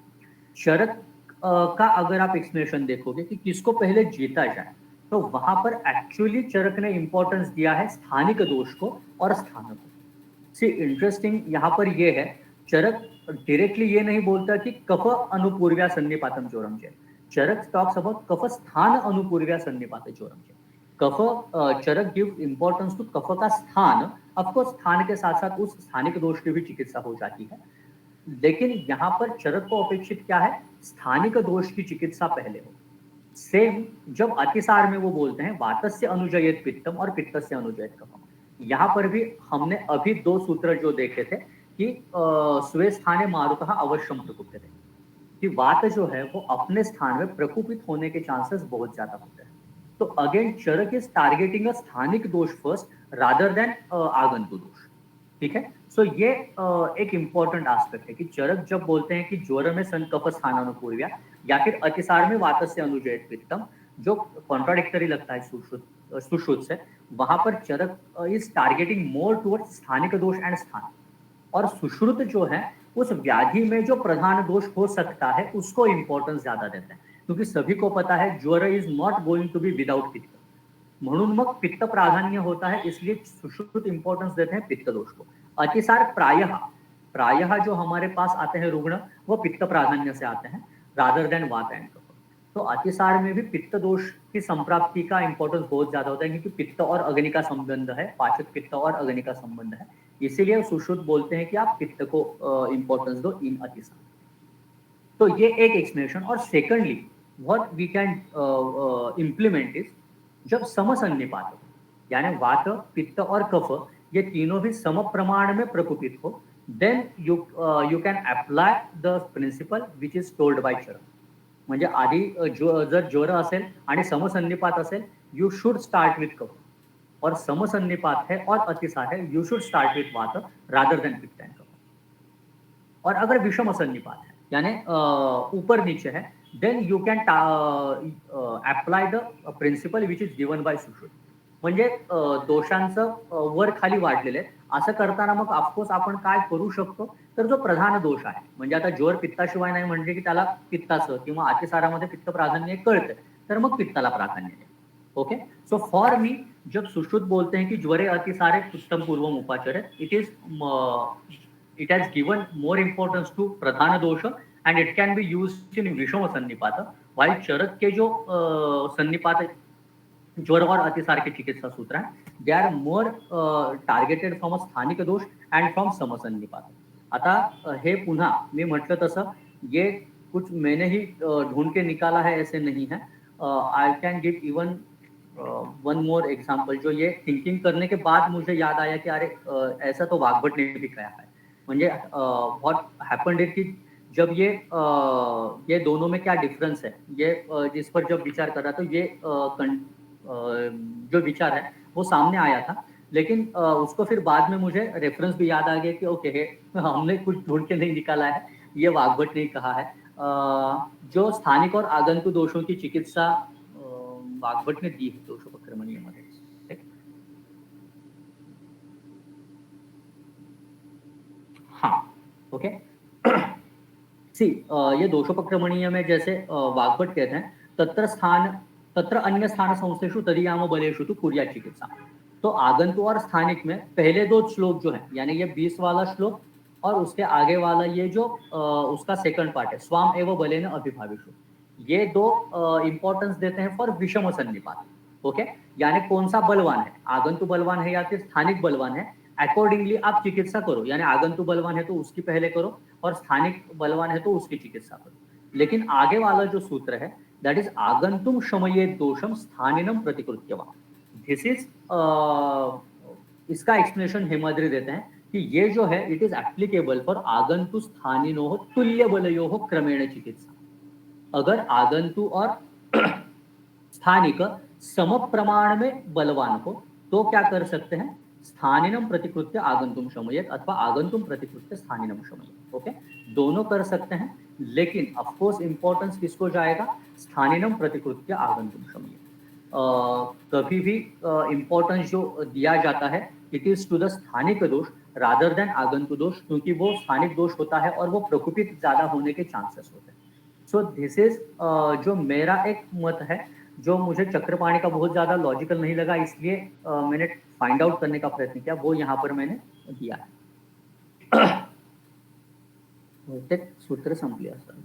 Speaker 2: शरत का अगर आप एक्सप्लेनेशन देखोगे कि किसको पहले जीता जाए, तो वहां पर एक्चुअली चरक ने इंपॉर्टेंस दिया है स्थानिक दोष को और स्थान को. सी इंटरेस्टिंग यहाँ पर ये है, चरक डायरेक्टली ये नहीं बोलता कि कफ अनुपूर्व्या सन्निपातम ज्वरम जे. चरक टॉक्स अबाउट कफ स्थान अनुपूर्व्या सन्निपात ज्वरम जे. कफ चरक गिव इंपॉर्टेंस टू कफ का स्थान. ऑफकोर्स स्थान के साथ साथ उस स्थानिक दोष की भी चिकित्सा हो जाती है. लेकिन यहाँ पर चरक को अपेक्षित क्या है, स्थानिक दोष की चिकित्सा पहले हो. सेम जब अतिसार में वो बोलते हैं वातस्य अनुजयत पित्तम और पित्तस्य अनुजयत कफम. यहाँ पर भी हमने अभी दो सूत्र जो देखे थे कि स्वे स्थाने मारुतः अवश्यम प्रकुप्यते, कि वात जो है वो अपने स्थान में प्रकुपित होने के चांसेस बहुत ज्यादा होते हैं. तो again Charak is targeting a स्थानिक दोष फर्स्ट रादर देन आगंतु दोष. ठीक है. सो ये एक इंपॉर्टेंट एस्पेक्ट है कि चरक जब बोलते हैं कि ज्वर में सन कफ स्थानानुपूर्व्या या फिर अतिसार में वातस्य अनुजयत पित्तम, जो कॉन्ट्राडिक्टरी लगता है सुश्रुत से, वहां पर चरक इज टारगेटिंग मोर टुवर्ड्स स्थानिक दोष एंड स्थान. और सुश्रुत जो है उस व्याधि में जो प्रधान दोष हो सकता है उसको इंपॉर्टेंस ज्यादा देते हैं. क्योंकि सभी को पता है ज्वर is not going to be without पित्त, म्हणून मग पित्त प्राधान्य होता है, इसलिए सुश्रुत इंपॉर्टेंस देते हैं पित्त दोष को. अतिसार प्रायः प्रायः जो हमारे पास आते हैं रुग्ण वो पित्त प्राधान्य से आते हैं रादर देन वात एंड कफ. तो अतिसार में भी पित्त दोष की संप्राप्ति का इंपॉर्टेंस बहुत ज्यादा होता है, क्योंकि पित्त और अग्नि का संबंध है, पाचक पित्त और अग्नि का संबंध है. इसीलिए सुश्रुत बोलते हैं कि आप पित्त को इंपॉर्टेंस दो इन अतिसार. तो ये एक एक्सप्लेनेशन. और secondly what we can implement is, जब समसन्निपात हो, यानी वात पित्त और कफ ये तीनों भी सम प्रमाण में प्रकुपित हो, then you can apply the principle which is told by चरक. म्हणजे आधी जर ज्वर असेल आणि समसन्निपात असेल, यू शुड स्टार्ट विथ कफ. और समसन्निपात है और अतिसार है, यू शुड स्टार्ट विथ वात रादर देन पित्त एंड कफ. और अगर विषम सन्निपात है यानी ऊपर नीचे है, then you can apply the principle which is given by सुश्रुत. म्हणजे दोषांचं वर खाली वाढलेले आहे. असं करताना मग ऑफकोर्स आपण काय करू शकतो, तर जो प्रधान दोष आहे, म्हणजे आता ज्वर पित्ताशिवाय नाही म्हणजे की त्याला पित्ताचं किंवा अतिसारामध्ये पित्त प्राधान्य कळतं, तर मग पित्ताला प्राधान्य आहे. ओके. सो फॉर मी जब सुश्रुत बोलते हैं कि ज्वरे अतिसारे उत्तम पूर्वम उपाचरे, it has given more importance to प्रधान दोष and it can be used in विषम सन्निपात. while चरक के जो सन्निपात ज्वर और अतिसार के चिकित्सा सूत्र हैं, they are more targeted from स्थानिक दोष एंड फ्रॉम समसन्निपात. आता हे पुन्हा मी म्हटलं तसं ये कुछ मैंने ही ढूंढ के निकाला है ऐसे नहीं है. I can give even one more example, जो ये थिंकिंग करने के बाद मुझे याद आया कि अरे ऐसा तो वाग्भट ने भी कहा है. म्हणजे व्हाट हैपेंड इज कि जब ये दोनों में क्या डिफरेंस है, ये जिस पर जब विचार कर रहा तो ये जो विचार है वो सामने आया था. लेकिन उसको फिर बाद में मुझे रेफरेंस भी याद आ गया कि ओके हमने कुछ ढूंढ के नहीं निकाला है, ये वाग्भट ने कहा है. जो स्थानिक और आगंतु दोषों की चिकित्सा वाग्भटने दी आहे दोषोपक्रमणीयमध्ये. ठीक? हाँ, ओके. सी ये दोषोपक्रमणीय में जैसे वाग्भट कहते हैं तत्र अन्य स्थान संस्थेषु तदीयाम बलेषु तु कुर्यात् चिकित्सा. तो आगंतु और स्थानिक में पहले दो श्लोक जो है, यानी ये 20 वाला श्लोक और उसके आगे वाला ये जो उसका सेकंड पार्ट है, स्वाम एव बलेन अभिभाविषु, ये दो इंपॉर्टेंस देते हैं फॉर विषम सन्निपात. ओके, यानी कौन सा बलवान है, आगंतु बलवान है या फिर स्थानिक बलवान है, अकॉर्डिंगली आप चिकित्सा करो. यानी आगंतु बलवान है तो उसकी पहले करो और स्थानिक बलवान है तो उसकी चिकित्सा करो. लेकिन आगे वाला जो सूत्र है, that is आगंतुम शमयेत dosham स्थानिनम प्रतिकृत्यवा. This is इसका एक्सप्लेनेशन हेमाद्रि देते हैं कि ये जो है इट इज एप्लीकेबल फॉर आगंतु स्थानिनो तुल्य बलयो क्रमेण चिकित्सा. अगर आगंतु और स्थानिक सम प्रमाण में बलवान हो तो क्या कर सकते हैं, स्थानिनम प्रतिकृत्य आगंतुम शमयेत अथवा आगंतुम प्रतिकृत्य स्थानिनम शमयेत. ओके, दोनों कर सकते हैं, लेकिन ऑफ कोर्स इंपॉर्टेंस किसको जाएगा, स्थानिनम प्रतिकृत्य आगंतुम शमयेत. कभी भी इंपॉर्टेंस जो दिया जाता है इट इज टू द स्थानिक दोष रादर देन आगंतु दोष, क्योंकि वो स्थानिक दोष होता है और वो प्रकोपित ज्यादा होने के चांसेस होते हैं. सो दिस इज जो मेरा एक मत है, जो मुझे चक्रपाणी का बहुत ज्यादा लॉजिकल नहीं लगा, इसलिए मैंने फाइंड आउट करने का प्रयत्न किया, वो यहाँ पर मैंने दिया है. सूत्र संपले असं.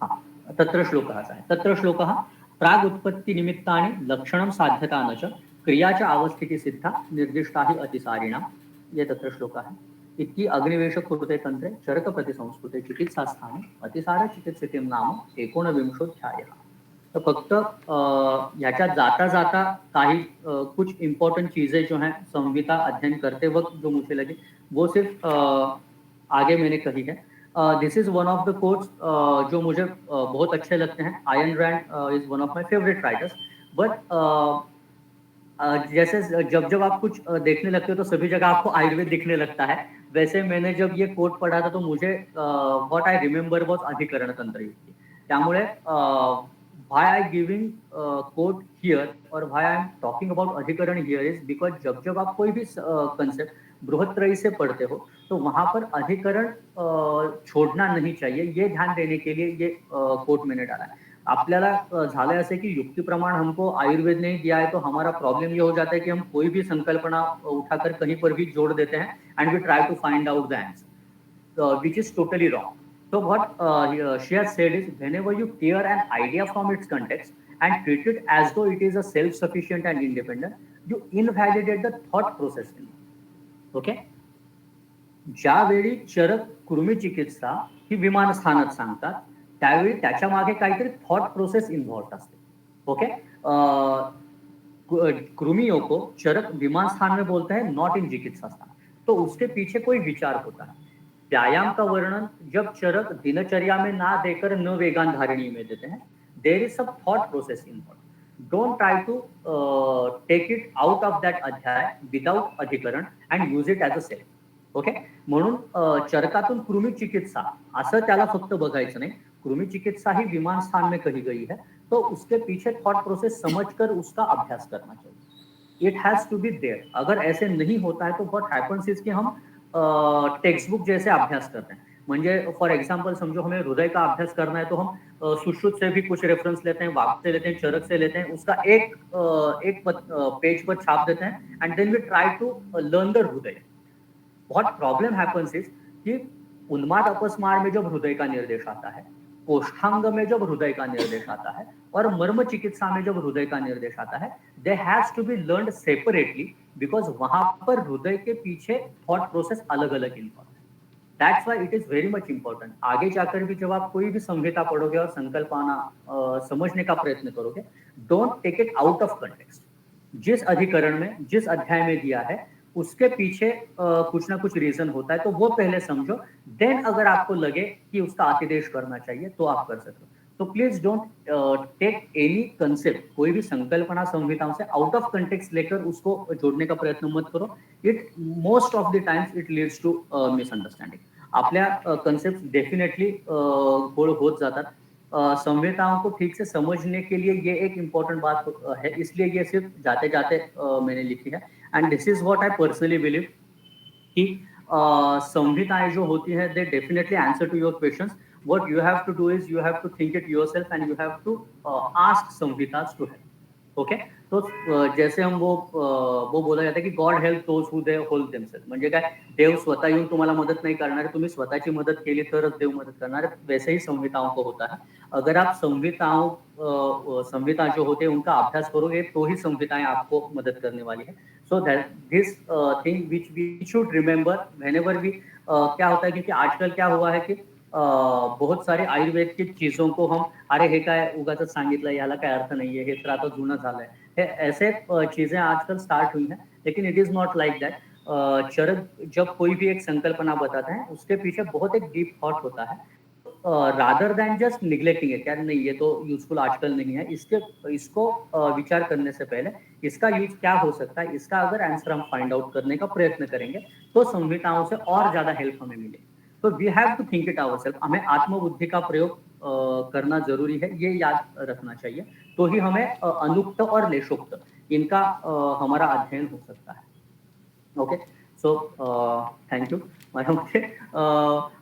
Speaker 2: हाँ, तत्र श्लोकः आहे. तत्र श्लोकः प्राग उत्पत्ति निमित्तानि लक्षणं साध्यता न च क्रियाच्या अवस्थिति सिद्धा निर्दिष्टा हि अतिसारिणां. ये तत्र श्लोकः आहे. इति अग्निवेश कृते तंत्रे चरक प्रतिसंस्कृते चिकित्सा स्थाने अतिसार चिकित्सितीं नाम 19ध्यायः. तो फक्त ह्याच्यात जाता जाता काही कुछ इंपॉर्टेंट चीजें जो हैं संहिता अध्ययन करते वक्त जो मुझे लगी वो सिर्फ आगे मैंने कही है. This is one of the quotes जो मुझे बहुत अच्छे लगते हैं. Ayn Rand is one of my favourite writers. But जैसे जब आप कुछ देखने लगते हो तो सभी जगह आपको आयुर्वेद दिखने लगता है. वैसे मैंने जब ये कोट पढ़ा था तो मुझे व्हाट आई रिमेंबर वॉज अधिकरण तंत्र युक्ति. त्यामुळे why I giving quote here और why I am talking about अधिकरण here is because जब आप कोई भी कंसेप्ट बृहत्त्रयी से पढ़ते हो तो वहां पर अधिकरण छोड़ना नहीं चाहिए. ये ध्यान देने के लिए ये कोट मैंने डाला है. आपल्याला झालंय असे की युक्ति प्रमाण हमको आयुर्वेद ने दिया है, तो हमारा प्रॉब्लम ये हो जाता है कि हम कोई भी संकल्पना उठाकर कहीं पर भी जोड़ देते हैं and we try to find out the answer, which is totally wrong. So what she has said is, whenever you tear an idea from its context and treat it as though it is a self-sufficient and independent, you invalidate the thought process in it. Okay? ज्यावेळी चरक कृमी चिकित्सा ही विमान स्थानात सांगतात त्यावेळी त्याच्या मागे काहीतरी thought process involve असते. ओके, कृमियों को चरक विमान स्थान में बोलते हैं, नॉट इन चिकित्सा स्थान. तो उसके पीछे कोई विचार होता है. व्यायाम का वर्णन जब चरक दिनचर्या में ना देकर न वेगान धारिणी में देते हैं, there is some thought process involve. Don't try to take it out of that अध्याय विदाउट अधिकरण and use it as a self. Okay, म्हणून चरकातून कृमि चिकित्सा असं त्याला फक्त बघायचं नाही. कृमि चिकित्सा ही विमान स्थान में कही गई है, तो उसके पीछे थॉट प्रोसेस समझकर उसका अभ्यास करना चाहिए. It has to be there. अगर ऐसे नहीं होता है तो व्हाट हैपेंस इज कि हम टेक्स्ट बुक जैसे अभ्यास करते हैं. म्हणजे फॉर एग्जांपल समझो हमें हृदय का अभ्यास करना है तो हम सुश्रुत से भी कुछ रेफरेंस लेते हैं, वाक से लेते हैं, चरक से लेते हैं, उसका एक पेज पर छाप देते हैं and then we try to learn the हृदय. व्हाट प्रॉब्लम हैपेंस इज कि उन्माद अपस्मार में जब हृदय का निर्देश आता है, कोष्ठांग में जब हृदय का निर्देश आता है और मर्म चिकित्सा में जब हृदय का निर्देश आता है, they has to be learned separately because वहां पर हृदय के पीछे थॉट प्रोसेस अलग अलग इन्वॉल्व है. That's why it is very much important. आगे जाकर भी जब आप कोई भी संहिता पढ़ोगे और संकल्पना समझने का प्रयत्न करोगे, don't take it out of context. जिस अधिकरण में जिस अध्याय में दिया है उसके पीछे कुछ ना कुछ रीजन होता है, तो वो पहले समझो. देन अगर आपको लगे कि उसका अतिदेश करना चाहिए तो आप कर सकते हो. तो please don't take any concept, कोई भी संकल्पना संहिताओं से आउट ऑफ कंटेक्स्ट लेकर उसको जोड़ने का प्रयत्न मत करो. It most of the times it leads to misunderstanding. आपल्या कन्सेप्ट डेफिनेटली गोळ होत जातात. संहिताओं को ठीक से समझने के लिए ये एक इम्पोर्टेंट बात है, इसलिए ये सिर्फ जाते जाते मैंने लिखी है। And this is what I personally believe कि संहिताएं जो होती है they definitely answer to your questions. What you have to do is you have to think it yourself and you have to ask संहितास टू हेल्प। ओके, तो जैसे हम वो बोला जातं की God help those who they help themselves, म्हणजे काय, देव स्वतः येऊन तुम्हाला मदत नहीं करणार है, तुम्ही स्वतःची मदत केली तरच देव मदत करणार है। वैसे ही संहिताओं को होता है। अगर आप संहिता जो होते हैं उनका अभ्यास करोगे तो ही संहिताएं आपको मदद करने वाली है। So that this thing which we should remember whenever we, क्या होता है क्योंकि आजकल क्या हुआ है कि बहुत सारे आयुर्वेद की चीजों को हम, अरे हे काय उगाचच सांगितलं, याला काय अर्थ नाहीये, हे तर आता जुनं झालंय, हे ऐसे चीजें आजकल स्टार्ट हुई हैं। लेकिन it is not like that. चरक जब कोई भी एक संकल्पना बताते हैं उसके पीछे बहुत एक डीप थॉट होता है। Rather than just neglecting it, यार नहीं ये तो यूजफुल आजकल नहीं है, इसको विचार करने से पहले इसका यूज क्या हो सकता है, इसका अगर आंसर हम फाइंड आउट करने का प्रयत्न करेंगे तो संहिताओं से और ज्यादा हेल्प हमें मिलेगी। तो we have to think it ourselves, हमें आत्मबुद्धि का प्रयोग करना जरूरी है, ये याद रखना चाहिए। तो ही हमें अनुक्त और लेशोक्त इनका हमारा अध्ययन हो सकता है। Okay, so thank you madam.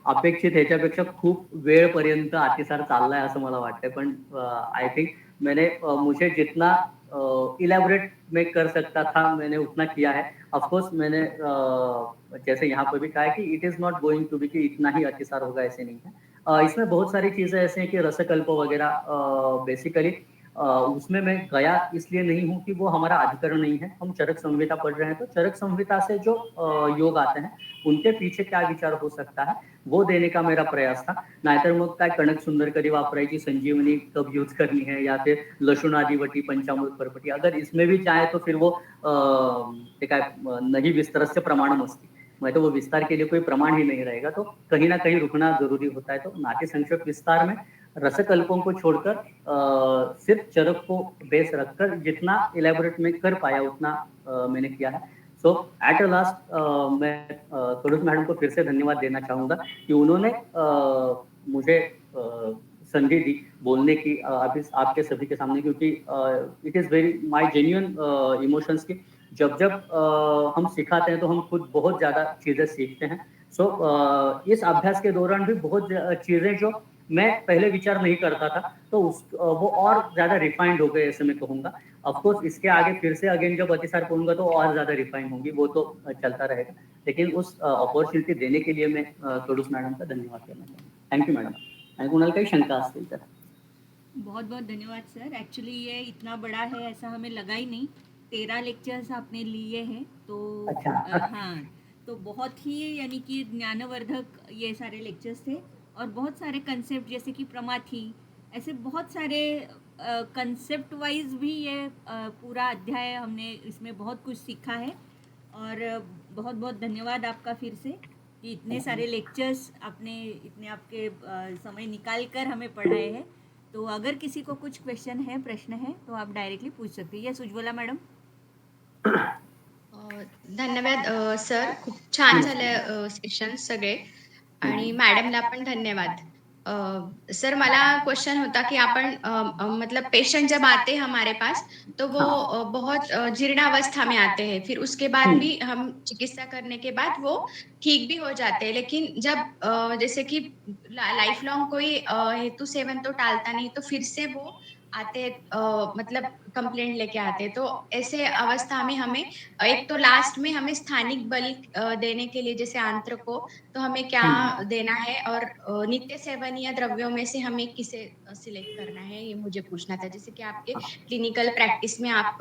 Speaker 2: अपेक्षित ह्याच्यापेक्षा खूप वेळपर्यंत अतिसार चाललाय असं मला वाटतंय, पण आय थिंक मैंने मुझे जितना इलेबोरेट मैं कर सकता था मैंने उतना किया है। ऑफ कोर्स मैंने जैसे यहाँ पर भी कहा है कि it is not going to be कि इतना ही अतिसार होगा, ऐसे नहीं है। इसमें बहुत सारी चीजें ऐसे हैं कि रसकल्प वगैरह बेसिकली उसमें मैं गया इसलिए नहीं हूँ कि वो हमारा अधिकरण नहीं है। हम चरक संहिता पढ़ रहे हैं तो चरक संहिता से जो योग आते हैं उनके पीछे क्या विचार हो सकता है वो देने का मेरा प्रयास था। नाहीतर मग काय कणक सुंदर कधी वापरायची, संजीवनी कब यूज करनी है, या फिर लशुनादिवटी पंचामृत परपटी, अगर इसमें भी चाहे तो फिर वो ते काय नहीं विस्तरस्य प्रमाणमस्ति, मैं तो वो विस्तार के लिए कोई प्रमाण ही नहीं रहेगा, तो कहीं ना कहीं रुकना जरूरी होता है। तो नाट्य संक्षेप विस्तार में रसकल्पों को छोड़कर सिर्फ चरक को बेस रखकर जितना इलेबोरेट में कर पाया उतना मैंने किया है। सो एट लास्ट मैं तुलसी मैडम को फिर से धन्यवाद देना चाहूँगा कि उन्होंने मुझे संधि दी बोलने की अभी आपके सभी के सामने, क्योंकि it is very my genuine emotions की जब जब हम सिखाते हैं तो हम खुद बहुत ज़्यादा चीज़ें सीखते हैं। सो इस अभ्यास के दौरान भी बहुत चीज़ें जो मैं पहले विचार नहीं करता था तो वो और ज़्यादा रिफाइंड हो गए, ऐसे मैं कहूँगा। ऑफ कोर्स इसके आगे फिर से अगेन जब अतिसार पढ़ूंगा तो और ज़्यादा रिफाइन होंगी, वो तो चलता रहेगा। लेकिन उस अपॉर्च्युनिटी देने के लिए मैं तुलसी मैडम का धन्यवाद करना चाहूँगा। Thank you madam. आणि कुणाला काही शंका असतील तर
Speaker 1: बहुत बहुत धन्यवाद सर। एक्चुअली ये इतना बड़ा है ऐसा हमें लगा ही नहीं। 13 लेक्चर्स आपने लिए हैं तो
Speaker 2: अच्छा।
Speaker 1: हाँ, तो बहुत ही यानी कि ज्ञानवर्धक ये सारे लेक्चर्स थे और बहुत सारे कंसेप्ट जैसे कि प्रमाथी, ऐसे बहुत सारे कंसेप्ट वाइज भी ये पूरा अध्याय हमने इसमें बहुत कुछ सीखा है। और बहुत बहुत धन्यवाद आपका फिर से कि इतने सारे लेक्चर्स आपने इतने आपके समय निकाल कर हमें पढ़ाए हैं। तो अगर किसी को कुछ क्वेश्चन है, प्रश्न है, तो आप डायरेक्टली पूछ सकते हैं। Yes Ujjwala madam.
Speaker 3: धन्यवाद सर, खूप छान झाले सेशन सगळे आणि मॅडमला पण धन्यवाद। सर मला क्वेश्चन होता कि आपण मतलब पेशेंट जब आते हैं हमारे पास तो वो बहुत जीर्ण अवस्था में आते हैं, फिर उसके बाद भी हम चिकित्सा करने के बाद वो ठीक भी हो जाते हैं, लेकिन जब जैसे कि लाइफ लॉन्ग कोई हेतु सेवन तो टालता नहीं, तो फिर से वो आते हैं मतलब कंप्लेंट लेके आते हैं। तो ऐसे अवस्था में हमें एक तो लास्ट में हमें स्थानिक बल देने के लिए जैसे आंत्र को तो हमें क्या देना है और नित्य सेवनीय द्रव्यों में से हमें किसे सिलेक्ट करना है, ये मुझे पूछना था। जैसे कि आपके क्लिनिकल प्रैक्टिस में आप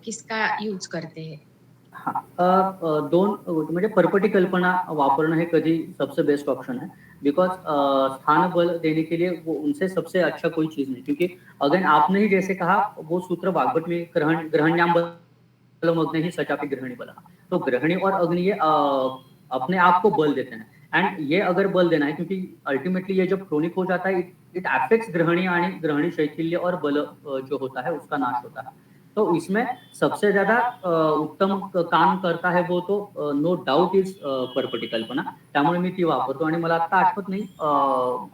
Speaker 3: किसका यूज करते हैं?
Speaker 2: दोन म्हणजे परपटी कल्पना वापरना है कभी सबसे बेस्ट ऑप्शन है। बिकॉज स्थान बल देने के लिए वो उनसे सबसे अच्छा कोई चीज नहीं, क्योंकि अगर आपने ही जैसे कहा वो सूत्र वाग्भट में ग्रहण्याम बलम अग्नि ही सचापि ग्रहणी बल, तो ग्रहणी और अग्नि ये अपने आप को बल देते हैं। एंड ये अगर बल देना है क्योंकि अल्टीमेटली ये जब क्रोनिक हो जाता है इट अफेक्ट्स ग्रहणी, ग्रहणी शैथिल्य और बल जो होता है उसका नाश होता है। तो इसमें सबसे ज्यादा उत्तम काम करता है वो तो नो डाऊट इज परपटिकल्पना, त्यामुळे मी ती वापरतो. आणि मला आता आठवत नाही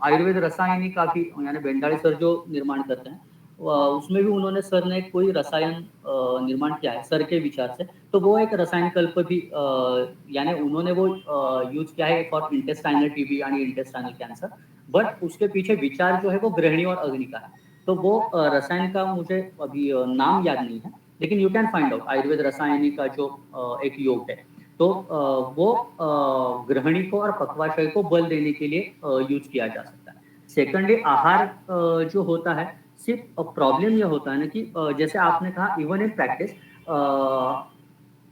Speaker 2: आयुर्वेद रसायनी काफी यानी बेंडाळे सर जो निर्माण करते हैं उसमें भी उन्होंने सर ने कोई रसायन निर्माण किया है सर के विचार से। तो वो एक रसायन कल्प भी यानी उन्होंने वो यूज किया है फॉर इंटेस्टाइनल टीबी आणि इंटेस्टाइनल कैंसर, बट उसके पीछे विचार जो है वो गृहिणी और अग्नि का है। तो वो रसायन का मुझे अभी नाम याद नहीं है, लेकिन you can find out Ayurveda रसायनी का जो एक योग है, तो वो गृहिणी को और पक्वाशय को बल देने के लिए यूज किया जा सकता है। सेकंडली आहार जो होता है, सिर्फ प्रॉब्लम ये होता है ना कि जैसे आपने कहा इवन इन प्रैक्टिस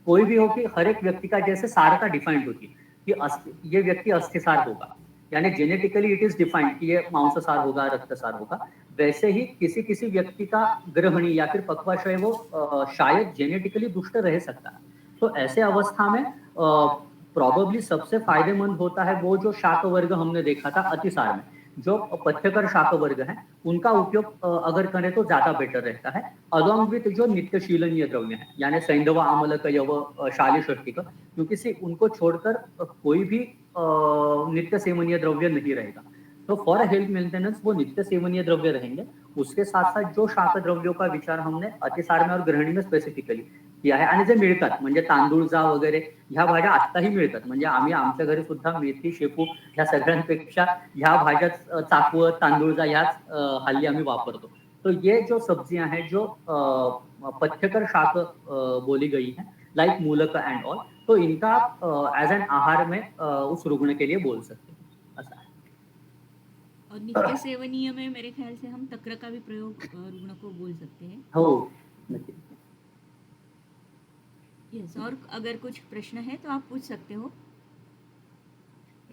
Speaker 2: कोई भी हो कि हर एक व्यक्ति का जैसे सारता डिफाइंड होती है कि ये व्यक्ति अस्थिसार होगा, यानी जेनेटिकली इट इज डिफाइंड कि ये मांसाहार होगा, रक्तसार होगा। वैसे ही किसी किसी व्यक्ति का गृहिणी या फिर पक्वाशय वो शायद जेनेटिकली दुष्ट रह सकता है। तो ऐसे अवस्था में प्रोबेबली सबसे फायदेमंद होता है वो जो शाक वर्ग हमने देखा था अतिसार में, जो पथ्यकर शाक वर्ग है उनका उपयोग अगर करें तो ज्यादा बेटर रहता है, अलॉन्ग विथ जो नित्यशीलनीय द्रव्य है यानी सैंधव आमलक यव शाली षष्टिक, क्योंकि से उनको छोड़कर कोई भी नित्य सेवनीय द्रव्य नहीं रहेगा। तो फॉर हेल्थ मेंटेनेंस वो नित्य सेवनीय द्रव्य रहेंगे। उसके साथ साथ जो शाक द्रव्यों का विचार हमने अतिसार में और गृहिणी में स्पेसिफिकली किया आहे आणि जे मिळतात म्हणजे तांदूळ जा वगैरे ह्या भाज्या आत्ताही मिळतात, म्हणजे आम्ही आमच्या घरी सुद्धा मेथी शेपू ह्या सगळ्यांपेक्षा ह्या भाज्या चाकवत तांदूळ जा ह्याच हल्ली आम्ही वापरतो। तो ये जो सब्जियां हैं जो पथ्यकर शाक बोली गई हैं लाइक मूलक एंड ऑल, तो इनका एज एन आहार में उस रुग्ण के लिए बोल सकते हैं। ऐसा है।
Speaker 1: और नित्य सेवनीय में मेरे ख्याल से हम तक्र का भी प्रयोग रुग्ण को बोल सकते हैं।
Speaker 2: हो नक्की।
Speaker 1: यस, और अगर कुछ प्रश्न है तो आप पूछ सकते हो।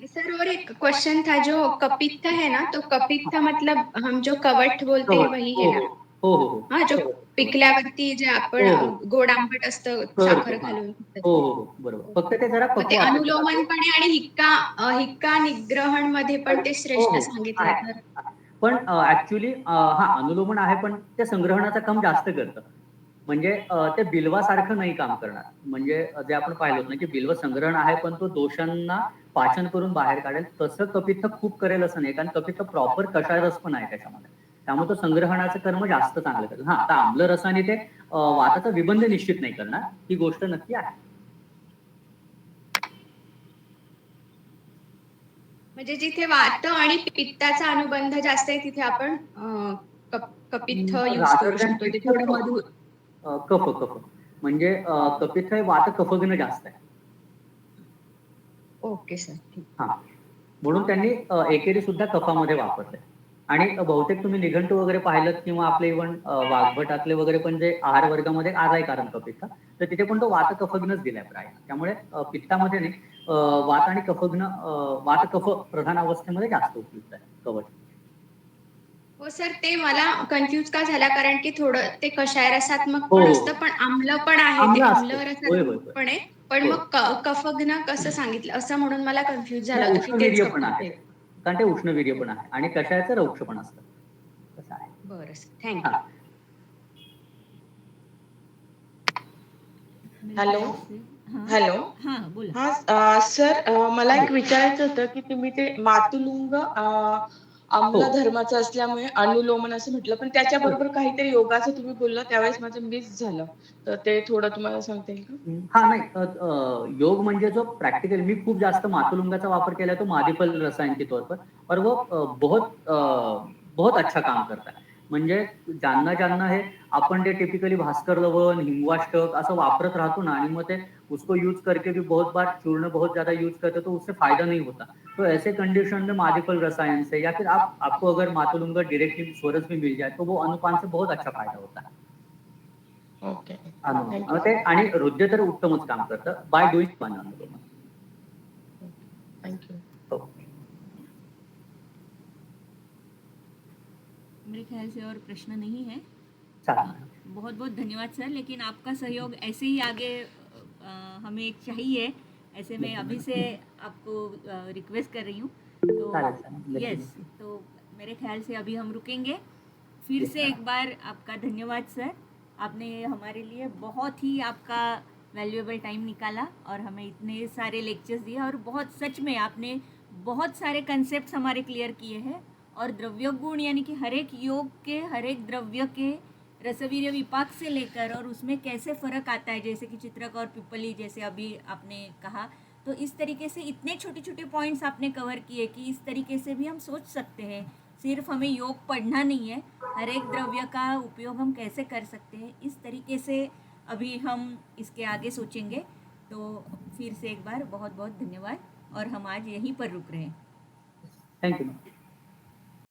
Speaker 3: सर और एक क्वेश्चन था, जो कपित्थ है ना, तो कपित्थ मतलब हम जो कवट बोलते हैं
Speaker 2: कवट
Speaker 3: वही
Speaker 2: हो
Speaker 3: है
Speaker 2: हो
Speaker 3: ना?
Speaker 2: हो हो हो
Speaker 3: हाँ, जो
Speaker 2: कवट कवट
Speaker 3: पिकल्यावरती जे आपण
Speaker 2: हो हो
Speaker 3: गोड आंबट असतं
Speaker 2: करतो
Speaker 3: साखर
Speaker 2: हा
Speaker 3: घालून.
Speaker 2: हो हो हो बरोबर, फक्त ते जरा
Speaker 3: मग ते
Speaker 2: पक्व असायला
Speaker 3: अनुलोमन
Speaker 2: लागतं.
Speaker 3: पण आहे आणि हिक्का निग्रहण मध्ये पण ते
Speaker 2: हो
Speaker 3: श्रेष्ठ
Speaker 2: हो
Speaker 3: सांगितलंय
Speaker 2: आहे
Speaker 3: तर.
Speaker 2: आहे. पण ऍक्च्युली हा अनुलोमन आहे पण ते संग्रहणाचं काम जास्त करतं. म्हणजे ते बिल्वासारखं नाही काम करणार. म्हणजे जे आपण पाहिलं होतं ना की बिल्व संग्रहण आहे पण तो दोषांना पाचन करून बाहेर काढेल, तसं कपित्थ खूप करेल असं नाही, कारण कपित्थ प्रॉपर कषाय रस पण आहे त्याच्यामध्ये. त्यामुळे तो संग्रहणाचं कर्म जास्त चांगलं करेल. हा आता आम्ल रसाने ते वाताचा विबंध निश्चित नाही करणार, ही गोष्ट नक्की आहे.
Speaker 3: म्हणजे जिथे वात आणि पित्ताचा अनुबंध जास्त आहे तिथे आपण कपित्थ यूज
Speaker 2: रादर
Speaker 3: करू
Speaker 2: दॅन
Speaker 3: शकतो. ते
Speaker 2: पित्त
Speaker 3: थोडं
Speaker 2: कफ
Speaker 3: मधुर.
Speaker 2: कफ म्हणजे कपित्थ हे वात कफग्न जास्त आहे.
Speaker 3: ओके सर, ठीक.
Speaker 2: हा म्हणून त्यांनी एकेरी सुद्धा कफामध्ये वापरले. आणि बहुतेक तुम्ही निघंटू वगैरे पाहिलं किंवा आपले इव्हन वाघभटातले वगैरे पण जे आहार वर्गामध्ये आलाय कारण कपित्थ, तर तिथे पण तो वात कफग्नच दिलाय प्राय. त्यामुळे पित्तामध्ये नाही वात आणि कफग्न वात कफ प्रधान अवस्थेमध्ये जास्त उपयुक्त आहे कवच.
Speaker 3: हो सर, ते मला कन्फ्यूज का झाला, कारण की थोडं ते कषाय रसात्मक
Speaker 2: हो
Speaker 3: पण
Speaker 2: हो
Speaker 3: असतं, पण आम्ल पण आहे, ते
Speaker 2: आम्ल
Speaker 3: आम्ल
Speaker 2: असतं. होय होय
Speaker 3: रसात्मक
Speaker 2: होय
Speaker 3: पण आहे. पण
Speaker 2: होय.
Speaker 3: मग कफघ्न कसं सांगितलं असं म्हणून मला कन्फ्यूज झालं
Speaker 2: नाही
Speaker 3: होतं की तेच
Speaker 2: उष्णवीर्य पण
Speaker 3: कपित्थ
Speaker 2: आहे
Speaker 3: आहे.
Speaker 2: ते. कारण ते उष्णवीर्य पण आहे आणि कषायाचं रौक्ष पण असतं. तसं आहे.
Speaker 3: बरं सर, थँक्यू.
Speaker 2: हा.
Speaker 1: मेरे
Speaker 4: हॅलो
Speaker 1: ख्याल से हाँ
Speaker 4: हॅलो
Speaker 1: हाँ बोला.
Speaker 4: हा सर मला एक विचारायचं होतं की तुम्ही ते मातुलुंग
Speaker 2: हो.
Speaker 4: आम्ल धर्माचं असल्यामुळे अनुलोमन असं म्हटलं, पण त्याच्याबरोबर काहीतरी योगाचं तुम्ही बोलला त्यावेळेस माझं मिस झालं, तर ते थोडं तुम्हाला सांगता येईल का?
Speaker 2: हा नाही योग म्हणजे जो प्रैक्टिकल मी खूप जास्त मातुलुंगाचा वापर केला तो मादीफल रसायन के तौर पर, और वो बहुत अच्छा काम करता है. म्हणजे ज्यांना ज्यांना हे आपण ते टिपिकली भास्कर लवण हिंगवाष्टक असं वापरत राहतो ना, आणि मग ते उसको यूज करके भी बहुत बार चूर्ण बहुत ज्यादा यूज करते तो उससे फायदा नहीं होता. तो ऐसे कंडीशन में मादीफल रसायन से या फिर आपको अगर मातुलुंग डायरेक्टली स्वरस में मिल जाए तो वो अनुपान से बहुत अच्छा फायदा होता है.
Speaker 4: ओके,
Speaker 2: अनुलोम
Speaker 4: थँक्यू.
Speaker 2: ते आणि हृदय तर उत्तमच काम करतं बाय डुईंग वन अनुलोम.
Speaker 4: थँक्यू.
Speaker 2: हो.
Speaker 1: मेरे ख्याल से और प्रश्न नहीं है.
Speaker 2: चालेल.
Speaker 1: बहुत बहुत धन्यवाद सर, लेकिन आपका सहयोग ऐसे ही आगे हमें चाहिए. ऐसे मैं अभी से आपको रिक्वेस्ट कर रही हूँ.
Speaker 2: चालेल,
Speaker 1: तो
Speaker 2: चालेल.
Speaker 1: यस, तो मेरे ख्याल से अभी हम रुकेंगे. फिर से एक बार आपका धन्यवाद सर. आपने हमारे लिए बहुत ही आपका वैल्यूएबल टाइम निकाला और हमें इतने सारे लेक्चर्स दिए, और बहुत सच में आपने बहुत सारे कंसेप्ट्स हमारे क्लियर किए हैं। और द्रव्य गुण यानी कि हर एक योग के, हर एक द्रव्य के रसवीर्य विपाक से लेकर और उसमें कैसे फ़र्क आता है, जैसे कि चित्रक और पिप्पली जैसे अभी आपने कहा, तो इस तरीके से इतने छोटे छोटे पॉइंट्स आपने कवर किए कि इस तरीके से भी हम सोच सकते हैं। सिर्फ हमें योग पढ़ना नहीं है, हर एक द्रव्य का उपयोग हम कैसे कर सकते हैं, इस तरीके से अभी हम इसके आगे सोचेंगे। तो फिर से एक बार बहुत बहुत धन्यवाद, और हम आज यहीं पर रुक रहे हैं।
Speaker 2: Thank you ma'am.